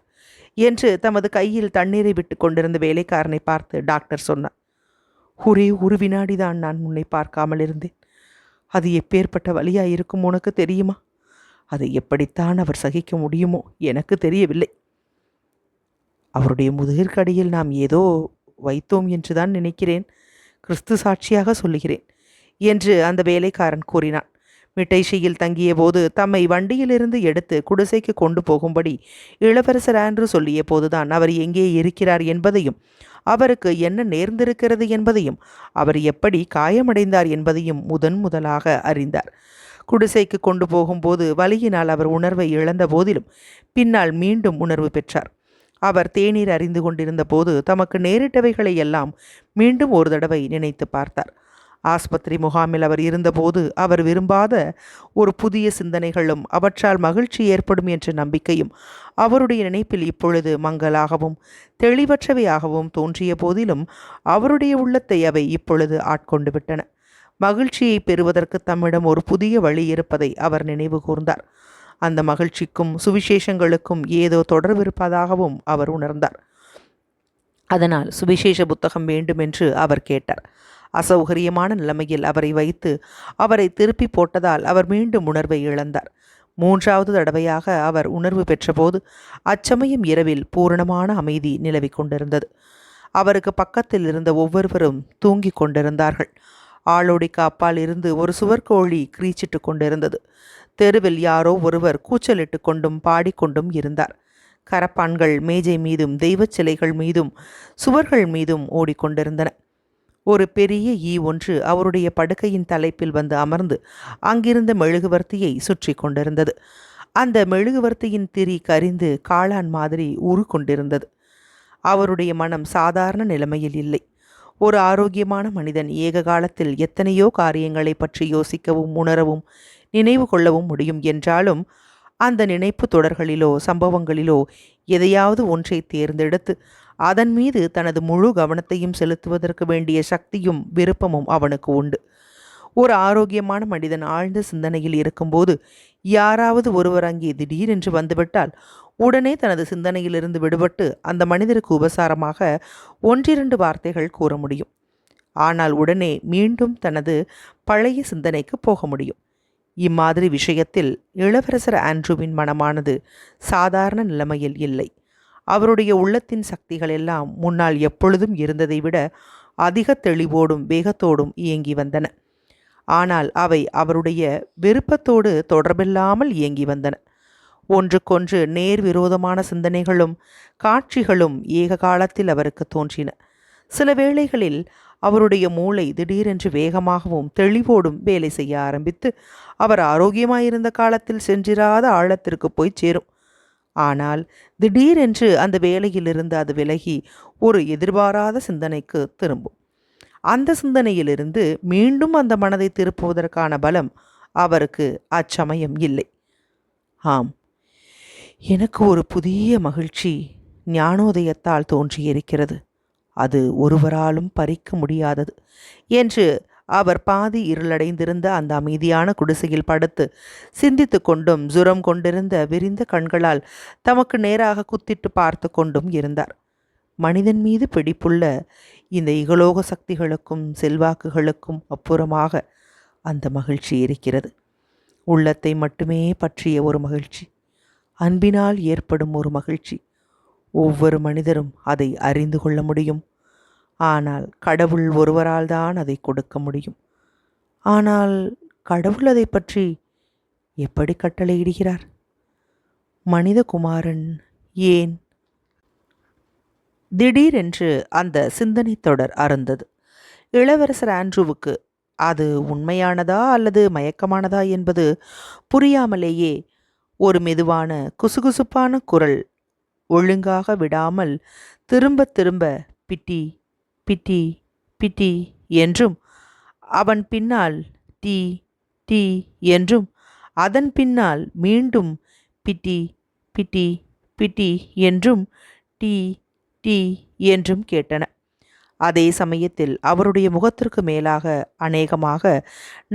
என்று தமது கையில் தண்ணீரை விட்டு கொண்டிருந்த வேலைக்காரனை பார்த்து டாக்டர் சொன்னார். "ஒரே ஒரு வினாடிதான் நான் உன்னை பார்க்காமல் இருந்தேன். அது எப்பேற்பட்ட வலியாயிருக்கும் உனக்கு தெரியுமா? அதை எப்படித்தான் அவர் சகிக்க முடியுமோ எனக்கு தெரியவில்லை. அவருடைய முதுகிற்கடியில் நாம் ஏதோ வைத்தோம் என்றுதான் நினைக்கிறேன். கிறிஸ்து சாட்சியாக சொல்லுகிறேன்" என்று அந்த வேலைக்காரன் கூறினான். மிட்டைஷியில் தங்கிய போது தம்மை வண்டியிலிருந்து எடுத்து குடிசைக்கு கொண்டு போகும்படி இளவரசர் ஆண்ட்ரூ சொல்லிய போதுதான் அவர் எங்கே இருக்கிறார் என்பதையும் அவருக்கு என்ன நேர்ந்திருக்கிறது என்பதையும் அவர் எப்படி காயமடைந்தார் என்பதையும் முதலாக அறிந்தார். குடிசைக்கு கொண்டு போகும்போது வலியினால் அவர் உணர்வை இழந்த போதிலும் பின்னால் மீண்டும் உணர்வு பெற்றார். அவர் தேநீர் அறிந்து கொண்டிருந்த போது தமக்கு நேரிட்டவைகளை எல்லாம் மீண்டும் ஒரு தடவை நினைத்து பார்த்தார். ஆஸ்பத்திரி முகாமில் அவர் இருந்தபோது அவர் விரும்பாத ஒரு புதிய சிந்தனைகளும் அவற்றால் மகிழ்ச்சி ஏற்படும் என்ற நம்பிக்கையும் அவருடைய நினைப்பில் இப்பொழுது மங்கலாகவும் தெளிவற்றவையாகவும் தோன்றிய போதிலும் அவருடைய உள்ளத்தை அவை இப்பொழுது ஆட்கொண்டு விட்டன. மகிழ்ச்சியை பெறுவதற்கு தம்மிடம் ஒரு புதிய வழி இருப்பதை அவர் நினைவு கூர்ந்தார். அந்த மகிழ்ச்சிக்கும் சுவிசேஷங்களுக்கும் ஏதோ தொடர்பிருப்பதாகவும் அவர் உணர்ந்தார். அதனால் சுவிசேஷ புத்தகம் வேண்டுமென்று அவர் கேட்டார். அசௌகரியமான நிலைமையில் அவரை வைத்து அவரை திருப்பி போட்டதால் அவர் மீண்டும் உணர்வை இழந்தார். 3வது தடவையாக அவர் உணர்வு பெற்றபோது அச்சமயம் இரவில் பூரணமான அமைதி நிலவிக் கொண்டிருந்தது. அவருக்கு பக்கத்தில் இருந்த ஒவ்வொருவரும் தூங்கிக் கொண்டிருந்தார்கள். ஆளோடிக்கு அப்பால் இருந்து ஒரு சுவர்கோழி கிரீச்சிட்டு கொண்டிருந்தது. தெருவில் யாரோ ஒருவர் கூச்சலிட்டு கொண்டும் பாடிக்கொண்டும் இருந்தார். கரப்பான்கள் மேஜை மீதும் தெய்வச் சிலைகள் மீதும் சுவர்கள் மீதும் ஓடிக்கொண்டிருந்தன. ஒரு பெரிய ஈ ஒன்று அவருடைய படுக்கையின் தலைப்பில் வந்து அமர்ந்து அங்கிருந்த மெழுகுவர்த்தியை சுற்றி கொண்டிருந்தது. அந்த மெழுகுவர்த்தியின் திரி கரிந்து காளான் மாதிரி ஊறு கொண்டிருந்தது. அவருடைய மனம் சாதாரண நிலைமையில் இல்லை. ஒரு ஆரோக்கியமான மனிதன் ஏக காலத்தில் எத்தனையோ காரியங்களை பற்றி யோசிக்கவும் உணரவும் நினைவு கொள்ளவும் முடியும் என்றாலும் அந்த நினைப்பு தொடர்களிலோ சம்பவங்களிலோ எதையாவது ஒன்றை தேர்ந்தெடுத்து அதன் மீது தனது முழு கவனத்தையும் செலுத்துவதற்கு வேண்டிய சக்தியும் விருப்பமும் அவனுக்கு உண்டு. ஒரு ஆரோக்கியமான மனிதன் ஆழ்ந்த சிந்தனையில் இருக்கும்போது யாராவது ஒருவர் அங்கே திடீரென்று வந்துவிட்டால் உடனே தனது சிந்தனையிலிருந்து விடுபட்டு அந்த மனிதருக்கு உபசாரமாக 1-2 வார்த்தைகள் கூற முடியும். ஆனால் உடனே மீண்டும் தனது பழைய சிந்தனைக்கு போக முடியும். இம்மாதிரி விஷயத்தில் இளவரசர் ஆண்ட்ரூவின் மனமானது சாதாரண நிலைமையில் இல்லை. அவருடைய உள்ளத்தின் சக்திகள் எல்லாம் முன்னால் எப்பொழுதும் இருந்ததை விட அதிக தெளிவோடும் வேகத்தோடும் இயங்கி வந்தன. ஆனால் அவை அவருடைய விருப்பத்தோடு தொடர்பில்லாமல் இயங்கி வந்தன. ஒன்றுக்கொன்று நேர் விரோதமான சிந்தனைகளும் காட்சிகளும் ஏக காலத்தில் அவருக்கு தோன்றின. சில வேளைகளில் அவருடைய மூளை திடீரென்று வேகமாகவும் தெளிவோடும் வேலை செய்ய ஆரம்பித்து அவர் ஆரோக்கியமாயிருந்த காலத்தில் சென்றிராத ஆழத்திற்கு போய் சேரும். ஆனால் திடீரென்று அந்த வேலையிலிருந்து அது விலகி ஒரு எதிர்பாராத சிந்தனைக்கு திரும்பும். அந்த சிந்தனையிலிருந்து மீண்டும் அந்த மனதை திருப்புவதற்கான பலம் அவருக்கு அச்சமயம் இல்லை. ஆம், எனக்கு ஒரு புதிய மகிழ்ச்சி ஞானோதயத்தால் தோன்றியிருக்கிறது. அது ஒருவராலும் பறிக்க முடியாதது என்று அவர் பாதி இருளடைந்திருந்த அந்த அமைதியான குடிசையில் படுத்து சிந்தித்து கொண்டும் ஜுரம் கொண்டிருந்த விரிந்த கண்களால் தமக்கு நேராக குத்திட்டு பார்த்து கொண்டும் இருந்தார். மனிதன் மீது பிடிப்புள்ள இந்த இகலோக சக்திகளுக்கும் செல்வாக்குகளுக்கும் அப்புறமாக அந்த மகிழ்ச்சி இருக்கிறது. உள்ளத்தை மட்டுமே பற்றிய ஒரு மகிழ்ச்சி, அன்பினால் ஏற்படும் ஒரு மகிழ்ச்சி. ஒவ்வொரு மனிதரும் அதை அறிந்து கொள்ள முடியும். ஆனால் கடவுள் ஒருவரால் தான் அதை கொடுக்க முடியும். ஆனால் கடவுள் அதை பற்றி எப்படி கட்டளையிடுகிறார்? மனிதகுமாரன் ஏன்? திடீரென்று அந்த சிந்தனை தொடர் அருந்தது. இளவரசர் ஆண்ட்ரூவுக்கு அது உண்மையானதா அல்லது மயக்கமானதா என்பது புரியாமலேயே ஒரு மெதுவான குசுகுசுப்பான குரல் ஒழுங்காக விடாமல் திரும்ப திரும்ப பிட்டி பிட்டி பிட்டி என்றும் அவன் பின்னால் டீ டீ என்றும் அதன் பின்னால் மீண்டும் பிட்டி பிட்டி பிட்டி என்றும் டீ டீ என்றும் கேட்டன. அதே சமயத்தில் அவருடைய முகத்திற்கு மேலாக அநேகமாக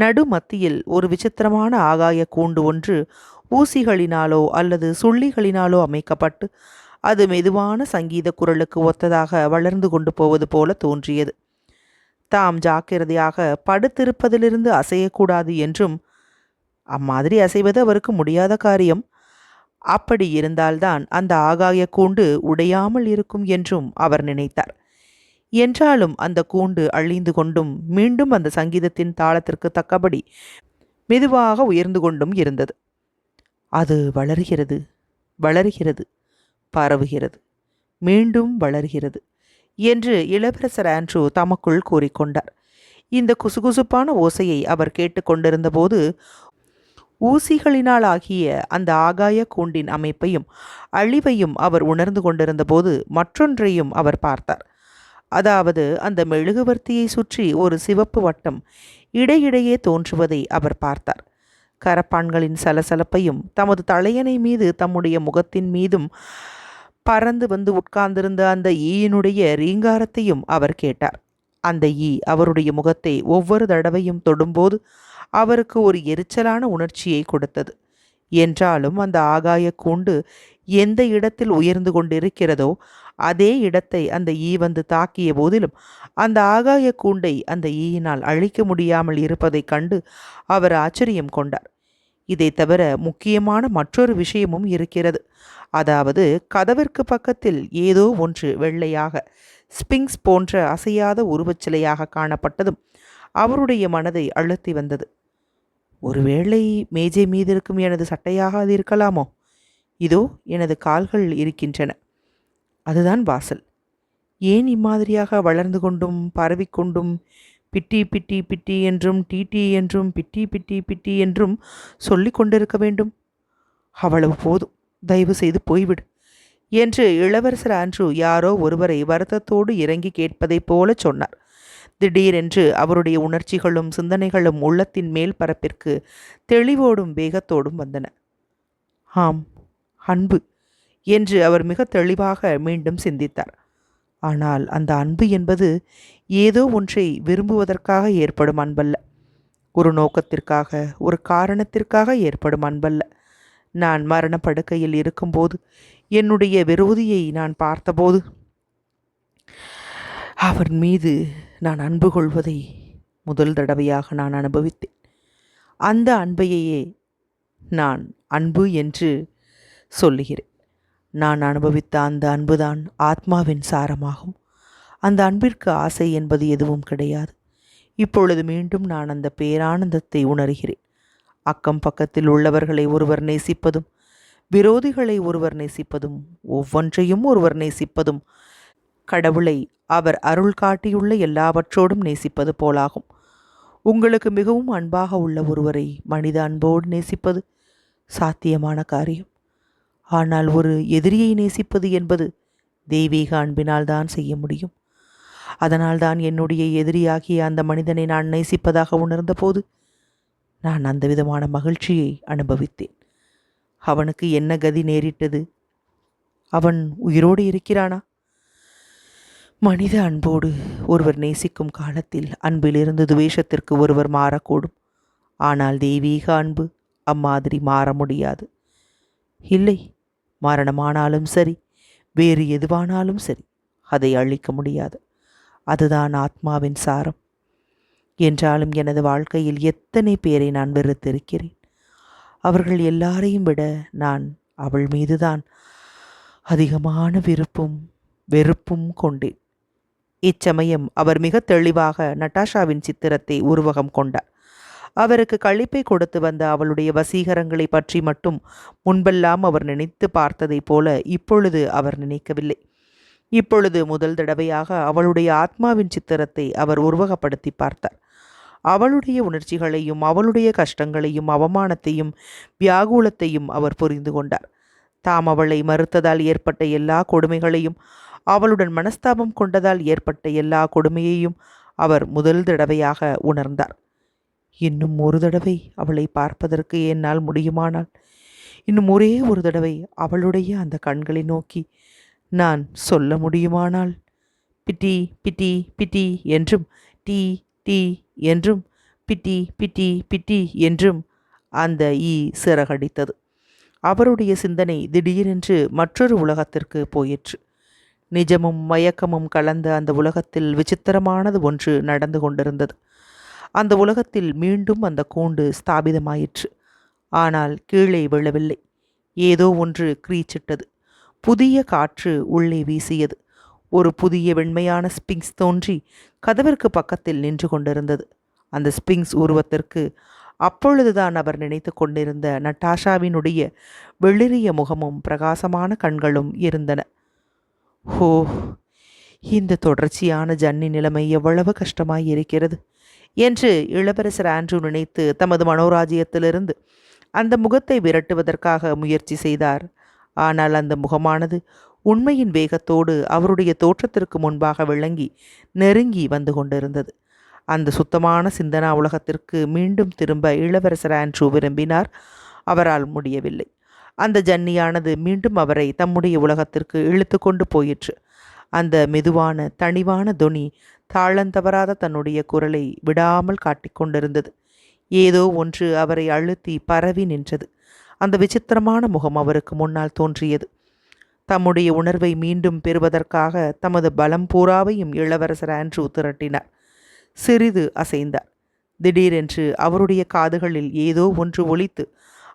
நடுமத்தியில் ஒரு விசித்திரமான ஆகாய கூண்டு ஒன்று ஊசிகளினாலோ அல்லது சுள்ளிகளினாலோ அமைக்கப்பட்டு அது மெதுவான சங்கீத குரலுக்கு ஒத்ததாக வளர்ந்து கொண்டு போவது போல தோன்றியது. தாம் ஜாக்கிரதையாக படுத்திருப்பதிலிருந்து அசையக்கூடாது என்றும், அம்மாதிரி அசைவது அவருக்கு முடியாத காரியம், அப்படி இருந்தால்தான் அந்த ஆகாய கூண்டு உடையாமல் இருக்கும் என்றும் அவர் நினைத்தார். என்றாலும் அந்த கூண்டு அழிந்து கொண்டும் மீண்டும் அந்த சங்கீதத்தின் தாளத்திற்கு தக்கபடி மெதுவாக உயர்ந்து கொண்டும் இருந்தது. அது வளர்கிறது, வளர்கிறது, பரவுகிறது, மீண்டும் வளர்கிறது என்று இளவரசர் ஆண்ட்ரூ தமக்குள் கூறிக்கொண்டார். இந்த குசுகுசுப்பான ஓசையை அவர் கேட்டுக்கொண்டிருந்த போது ஊசிகளினால் ஆகிய அந்த ஆகாய கூண்டின் அமைப்பையும் அழிவையும் அவர் உணர்ந்து கொண்டிருந்த போது மற்றொன்றையும் அவர் பார்த்தார். அதாவது அந்த மெழுகுவர்த்தியை சுற்றி ஒரு சிவப்பு வட்டம் இடையிடையே தோன்றுவதை அவர் பார்த்தார். கரப்பான்களின் சலசலப்பையும் தமது தலையணை மீது தம்முடைய முகத்தின் மீதும் பறந்து வந்து உட்கார்ந்திருந்த அந்த ஈயினுடைய ரீங்காரத்தையும் அவர் கேட்டார். அந்த ஈ அவருடைய முகத்தை ஒவ்வொரு தடவையும் தொடும்போது அவருக்கு ஒரு எரிச்சலான உணர்ச்சியை கொடுத்தது. என்றாலும் அந்த ஆகாய கூண்டு எந்த இடத்தில் உயர்ந்து கொண்டிருக்கிறதோ அதே இடத்தை அந்த ஈ வந்து தாக்கிய போதிலும் அந்த ஆகாய கூண்டை அந்த ஈயினால் அழிக்க முடியாமல் இருப்பதைக் கண்டு அவர் ஆச்சரியம் கொண்டார். இதை தவிர முக்கியமான மற்றொரு விஷயமும் இருக்கிறது. அதாவது கதவிற்கு பக்கத்தில் ஏதோ ஒன்று வெள்ளையாக ஸ்பிங்ஸ் போன்ற அசையாத உருவச்சிலையாக காணப்பட்டதும் அவருடைய மனதை அழுத்தி வந்தது. ஒருவேளை மேஜை மீது இருக்கும் எனது சட்டையாக அது இருக்கலாமோ? இதோ எனது கால்கள் இருக்கின்றன. அதுதான் வாசல். ஏன் இம்மாதிரியாக வளர்ந்து கொண்டும் பரவிக்கொண்டும் பிட்டி பிட்டி பிட்டி என்றும் டிடி என்றும் பிட்டி பிட்டி பிட்டி என்றும் சொல்லி கொண்டிருக்க வேண்டும்? அவ்வளவு போதும், தயவு செய்து போய்விடு என்று இளவரசர் ஆண்ட்ரூ யாரோ ஒருவரை வருத்தத்தோடு இறங்கி கேட்பதைப் போல சொன்னார். திடீரென்று அவருடைய உணர்ச்சிகளும் சிந்தனைகளும் உள்ளத்தின் மேல் பரப்பிற்கு தெளிவோடும் வேகத்தோடும் வந்தன. ஆம், அன்பு என்று அவர் மிக தெளிவாக மீண்டும் சிந்தித்தார். ஆனால் அந்த அன்பு என்பது ஏதோ ஒன்றை விரும்புவதற்காக ஏற்படும் அன்பல்ல. ஒரு நோக்கத்திற்காக, ஒரு காரணத்திற்காக ஏற்படும் அன்பல்ல. நான் மரணப்படுக்கையில் இருக்கும்போது என்னுடைய விரோதியை நான் பார்த்தபோது அவர் மீது நான் அன்பு கொள்வதை முதல் தடவையாக நான் அனுபவித்தேன். அந்த அன்பையே நான் அன்பு என்று சொல்லுகிறேன். நான் அனுபவித்த அந்த அன்புதான் ஆத்மாவின் சாரமாகும். அந்த அன்பிற்கு ஆசை என்பது எதுவும் கிடையாது. இப்பொழுது மீண்டும் நான் அந்த பேரானந்தத்தை உணர்கிறேன். அக்கம் பக்கத்தில் உள்ளவர்களை ஒருவர் நேசிப்பதும், விரோதிகளை ஒருவர் நேசிப்பதும், ஒவ்வொன்றையும் ஒருவர் நேசிப்பதும் கடவுளை அவர் அருள் காட்டியுள்ள எல்லாவற்றோடும் நேசிப்பது போலாகும். உங்களுக்கு மிகவும் அன்பாக உள்ள ஒருவரை மனித அன்போடு நேசிப்பது சாத்தியமான காரியம். ஆனால் ஒரு எதிரியை நேசிப்பது என்பது தெய்வீக அன்பினால் தான் செய்ய முடியும். அதனால்தான் என்னுடைய எதிரியாகிய அந்த மனிதனை நான் நேசிப்பதாக உணர்ந்தபோது நான் அந்த விதமான மகிழ்ச்சியை அனுபவித்தேன். அவனுக்கு என்ன கதி நேரிட்டது? அவன் உயிரோடு இருக்கிறானா? மனித அன்போடு ஒருவர் நேசிக்கும் காலத்தில் அன்பிலிருந்து துவேஷத்திற்கு ஒருவர் மாறக்கூடும். ஆனால் தெய்வீக அன்பு அம்மாதிரி மாற முடியாது. இல்லை, மரணமானாலும் சரி, வேறு எதுவானாலும் சரி, அதை அழிக்க முடியாது. அதுதான் ஆத்மாவின் சாரம். என்றாலும் எனது வாழ்க்கையில் எத்தனை பேரை நான் வெறுத்திருக்கிறேன். அவர்கள் எல்லாரையும் விட நான் அவள் மீதுதான் அதிகமான விருப்பும் வெறுப்பும் கொண்டேன். இச்சமயம் அவர் மிக தெளிவாக நட்டாஷாவின் சித்திரத்தை உருவகம் கொண்டார். அவருக்கு களிப்பை கொடுத்து வந்த அவளுடைய வசீகரங்களை பற்றி மட்டும் முன்பெல்லாம் அவர் நினைத்து பார்த்ததைப் போல இப்பொழுது அவர் நினைக்கவில்லை. இப்பொழுது முதல் தடவையாக அவளுடைய ஆத்மாவின் சித்திரத்தை அவர் உருவகப்படுத்தி பார்த்தார். அவளுடைய உணர்ச்சிகளையும் அவளுடைய கஷ்டங்களையும் அவமானத்தையும் வியாகுலத்தையும் அவர் புரிந்து கொண்டார். தாம் அவளை மறுத்ததால் ஏற்பட்ட எல்லா கொடுமைகளையும், அவளுடன் மனஸ்தாபம் கொண்டதால் ஏற்பட்ட எல்லா கொடுமையையும் அவர் முதல் தடவையாக உணர்ந்தார். இன்னும் ஒரு தடவை அவளை பார்ப்பதற்கு என்னால் முடியுமானால், இன்னும் ஒரே ஒரு தடவை அவளுடைய அந்த கண்களை நோக்கி நான் சொல்ல முடியுமானால், பிட்டி பிட்டி பிட்டி என்றும், டீ டீ என்றும், பிட்டி பிட்டி பிட்டி என்றும் அந்த ஈ சிறகடித்தது. அவருடைய சிந்தனை திடீரென்று மற்றொரு உலகத்திற்கு போயிற்று. நிஜமும் மயக்கமும் கலந்த அந்த உலகத்தில் விசித்திரமானது ஒன்று நடந்து கொண்டிருந்தது. அந்த உலகத்தில் மீண்டும் அந்த கூண்டு ஸ்தாபிதமாயிற்று. ஆனால் கீழே விழவில்லை. ஏதோ ஒன்று கிரீச்சிட்டது. புதிய காற்று உள்ளே வீசியது. ஒரு புதிய வெண்மையான ஸ்பிங்ஸ் தோன்றி கதவிற்கு பக்கத்தில் நின்று கொண்டிருந்தது. அந்த ஸ்பிங்ஸ் உருவத்திற்கு அப்பொழுதுதான் அவர் நினைத்து கொண்டிருந்த நட்டாஷாவினுடைய வெளிரிய முகமும் பிரகாசமான கண்களும் இருந்தன. ஹோ, இந்த தொடர்ச்சியான ஜன்னி நிலைமை எவ்வளவு கஷ்டமாய் இருக்கிறது என்று இளவரசர் ஆண்ட்ரூ நினைத்து தமது மனோராஜ்யத்திலிருந்து அந்த முகத்தை விரட்டுவதற்காக முயற்சி செய்தார். ஆனால் அந்த முகமானது உண்மையின் வேகத்தோடு அவருடைய தோற்றத்திற்கு முன்பாக விளங்கி நெருங்கி வந்து கொண்டிருந்தது. அந்த சுத்தமான சிந்தனா உலகத்திற்கு மீண்டும் திரும்ப இளவரசர் ஆண்ட்ரூ விரும்பினார். அவரால் முடியவில்லை. அந்த ஜன்னியானது மீண்டும் அவரை தம்முடைய உலகத்திற்கு இழுத்து கொண்டு போயிற்று. அந்த மெதுவான தணிவான தொனி தாளந்தவராத தன்னுடைய குரலை விடாமல் காட்டிக்கொண்டிருந்தது. ஏதோ ஒன்று அவரை அழுத்தி பரவி நின்றது. அந்த விசித்திரமான முகம் அவருக்கு முன்னால் தோன்றியது. தம்முடைய உணர்வை மீண்டும் பெறுவதற்காக தமது பலம் பூராவையும் இளவரசர் ஆண்ட்ரூ திரட்டினார். சிறிது அசைந்தார். திடீரென்று அவருடைய காதுகளில் ஏதோ ஒன்று ஒலித்து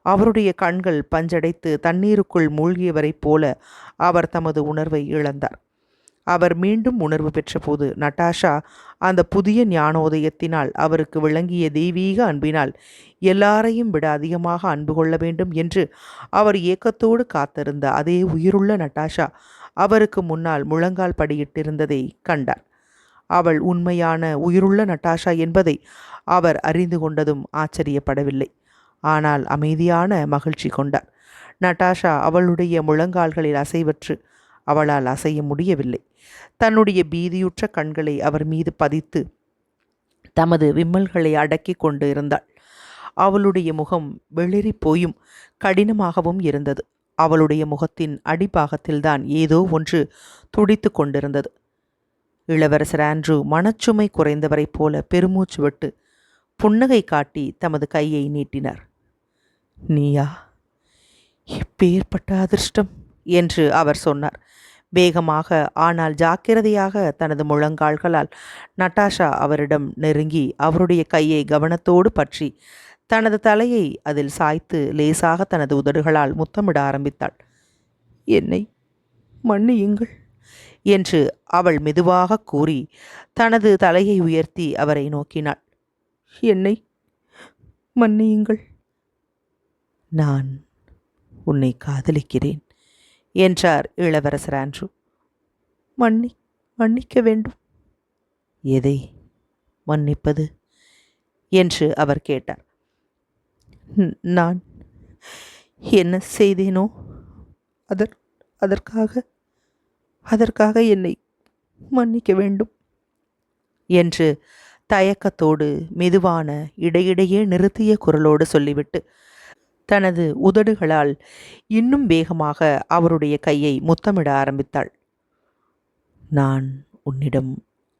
அவருடைய கண்கள் பஞ்சடைத்து தண்ணீருக்குள் மூழ்கியவரைப் போல அவர் தமது உணர்வை இழந்தார். அவர் மீண்டும் உணர்வு பெற்றபோது நட்டாஷா அந்த புதிய ஞானோதயத்தினால் அவருக்கு விளங்கிய தெய்வீக அன்பினால் எல்லாரையும் விட அதிகமாக அன்பு கொள்ள வேண்டும் என்று அவர் ஏக்கத்தோடு காத்திருந்த அதே உயிருள்ள நட்டாஷா அவருக்கு முன்னால் முழங்கால் படியிட்டிருந்ததை கண்டார். அவள் உண்மையான உயிருள்ள நட்டாஷா என்பதை அவர் அறிந்து கொண்டதும் ஆச்சரியப்படவில்லை. ஆனால் அமைதியான மகிழ்ச்சி கொண்டார். நட்டாஷா அவளுடைய முழங்கால்களில் அசைவற்று அவளால் அசைய முடியவில்லை. தன்னுடைய பீதியுற்ற கண்களை அவர் மீது பதித்து தமது விம்மல்களை அடக்கி கொண்டு இருந்தாள். அவளுடைய முகம் வெளிரி போயும் கடினமாகவும் இருந்தது. அவளுடைய முகத்தின் அடிப்பாகத்தில்தான் ஏதோ ஒன்று துடித்து கொண்டிருந்தது. இளவரசர் ஆண்ட்ரூ மனச்சுமை குறைந்தவரைப் போல பெருமூச்சு விட்டு புன்னகை காட்டி தமது கையை நீட்டினார். நீயா? எப்பேற்பட்ட அதிர்ஷ்டம் என்று அவர் சொன்னார். வேகமாக ஆனால் ஜாக்கிரதையாக தனது முழங்கால்களால் நட்டாஷா அவரிடம் நெருங்கி அவருடைய கையை கவனத்தோடு பற்றி தனது தலையை அதில் சாய்த்து லேசாக தனது உதடுகளால் முத்தமிட ஆரம்பித்தாள். என்னை மன்னியுங்கள் என்று அவள் மெதுவாக கூறி தனது தலையை உயர்த்தி அவரை நோக்கினாள். என்னை மன்னியுங்கள். நான் உன்னை காதலிக்கிறேன் என்றார் இளவரசர் ஆண்ட்ரூ. மன்னிக்க வேண்டும். எதை மன்னிப்பது என்று அவர் கேட்டார். நான் என்ன செய்தேனோ அதற்காக என்னை மன்னிக்க வேண்டும் என்று தயக்கத்தோடு மெதுவான இடையிடையே நிறுத்திய குரலோடு சொல்லிவிட்டு தனது உதடுகளால் இன்னும் வேகமாக அவருடைய கையை முத்தமிட ஆரம்பித்தாள். நான் உன்னிடம்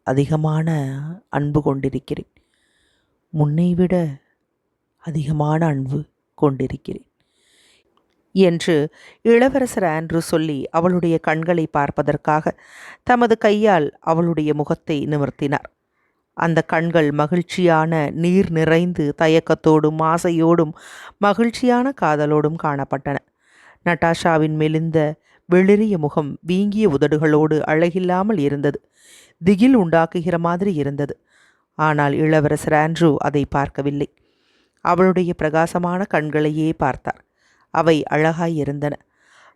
அதிகமான அன்பு கொண்டிருக்கிறேன். முன்னைவிட அதிகமான அன்பு கொண்டிருக்கிறேன் என்று இளவரசர் ஆண்ட்ரூ சொல்லி அவளுடைய கண்களை பார்ப்பதற்காக தமது கையால் அவளுடைய முகத்தை நிமிர்த்தினார். அந்த கண்கள் மகிழ்ச்சியான நீர் நிறைந்து தயக்கத்தோடும் ஆசையோடும் மகிழ்ச்சியான காதலோடும் காணப்பட்டன. நட்டாஷாவின் மெலிந்த வெளிரிய முகம் வீங்கிய உதடுகளோடு அழகில்லாமல் இருந்தது. திகில் உண்டாக்குகிற மாதிரி இருந்தது. ஆனால் இளவரசர் ஆண்ட்ரூ அதை பார்க்கவில்லை. அவளுடைய பிரகாசமான கண்களையே பார்த்தார். அவை அழகாயிருந்தன.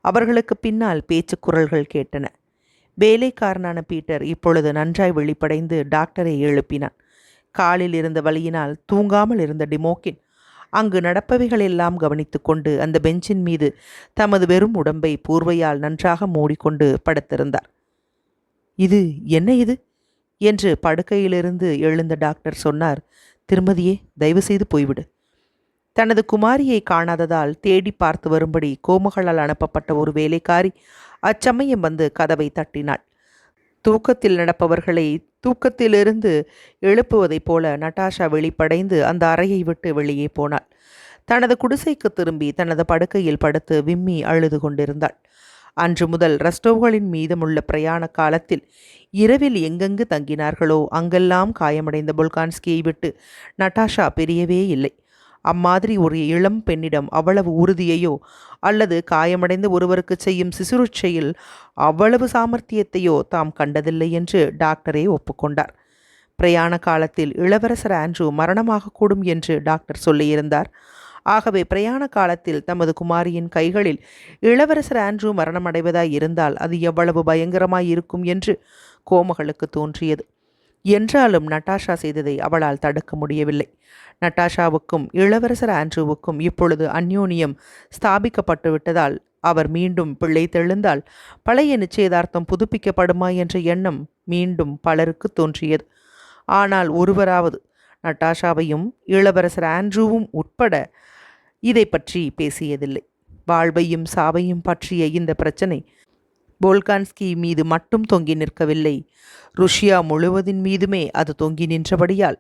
அவர்களுக்கு பின்னால் பேச்சுக்குரல்கள் கேட்டன. வேலைக்காரனான பீட்டர் இப்பொழுது நன்றாய் வெளிப்படைந்து டாக்டரை எழுப்பினான். காலில் இருந்த வலியினால் தூங்காமல் இருந்த டிமோக்கின் அங்கு நடப்பவைகளெல்லாம் கவனித்து கொண்டு அந்த பெஞ்சின் மீது தமது வெறும் உடம்பை பூர்வையால் நன்றாக மூடிக்கொண்டு படுத்திருந்தார். இது என்ன இது என்று படுக்கையிலிருந்து எழுந்த டாக்டர் சொன்னார். திருமதியே, தயவு செய்து போய்விடு. தனது குமாரியை காணாததால் தேடி பார்த்து வரும்படி கோமகளால் அனுப்பப்பட்ட ஒரு வேலைக்காரி அச்சமயம் வந்து கதவை தட்டினாள். தூக்கத்தில் நடப்பவர்களை தூக்கத்திலிருந்து எழுப்புவதைப் போல நட்டாஷா வெளிப்படைந்து அந்த அறையை விட்டு வெளியே போனாள். தனது குடிசைக்கு திரும்பி தனது படுக்கையில் படுத்து விம்மி அழுது கொண்டிருந்தாள். அன்று முதல் ரஸ்டோவ்களின் மீதமுள்ள பிரயாண காலத்தில் இரவில் எங்கெங்கு தங்கினார்களோ அங்கெல்லாம் காயமடைந்த புல்கான்ஸ்கியை விட்டு நட்டாஷா பிரியவே இல்லை. அம்மாதிரி ஒரு இளம் பெண்ணிடம் அவ்வளவு உறுதியையோ அல்லது காயமடைந்த ஒருவருக்கு செய்யும் சிசுருட்சையில் அவ்வளவு சாமர்த்தியத்தையோ தாம் கண்டதில்லை என்று டாக்டரே ஒப்புக்கொண்டார். பிரயாண காலத்தில் இளவரசர் ஆண்ட்ரூ மரணமாகக்கூடும் என்று டாக்டர் சொல்லியிருந்தார். ஆகவே பிரயாண காலத்தில் தமது குமாரியின் கைகளில் இளவரசர் ஆண்ட்ரூ மரணமடைவதாய் இருந்தால் அது எவ்வளவு பயங்கரமாய் இருக்கும் என்று கோமகளுக்கு தோன்றியது. என்றாலும் நட்டாஷா செய்ததை அவளால் தடுக்க முடியவில்லை. நட்டாஷாவுக்கும் இளவரசர் ஆண்ட்ரூவுக்கும் இப்பொழுது அந்யோன்யம் ஸ்தாபிக்கப்பட்டு விட்டதால் அவர் மீண்டும் பிள்ளை தெழுந்தால் பழைய நிச்சயதார்த்தம் புதுப்பிக்கப்படுமா என்ற எண்ணம் மீண்டும் பலருக்கு தோன்றியது. ஆனால் ஒருவராவது, நட்டாஷாவையும் இளவரசர் ஆண்ட்ரூவும் உட்பட, இதை பற்றி பேசியதில்லை. வாழ்வையும் சாவையும் பற்றிய இந்த பிரச்சனை போல்கான்ஸ்கி மீது மட்டும் தொங்கி நிற்கவில்லை, ருஷ்யா முழுவதின் மீதுமே அது தொங்கி நின்றபடியால்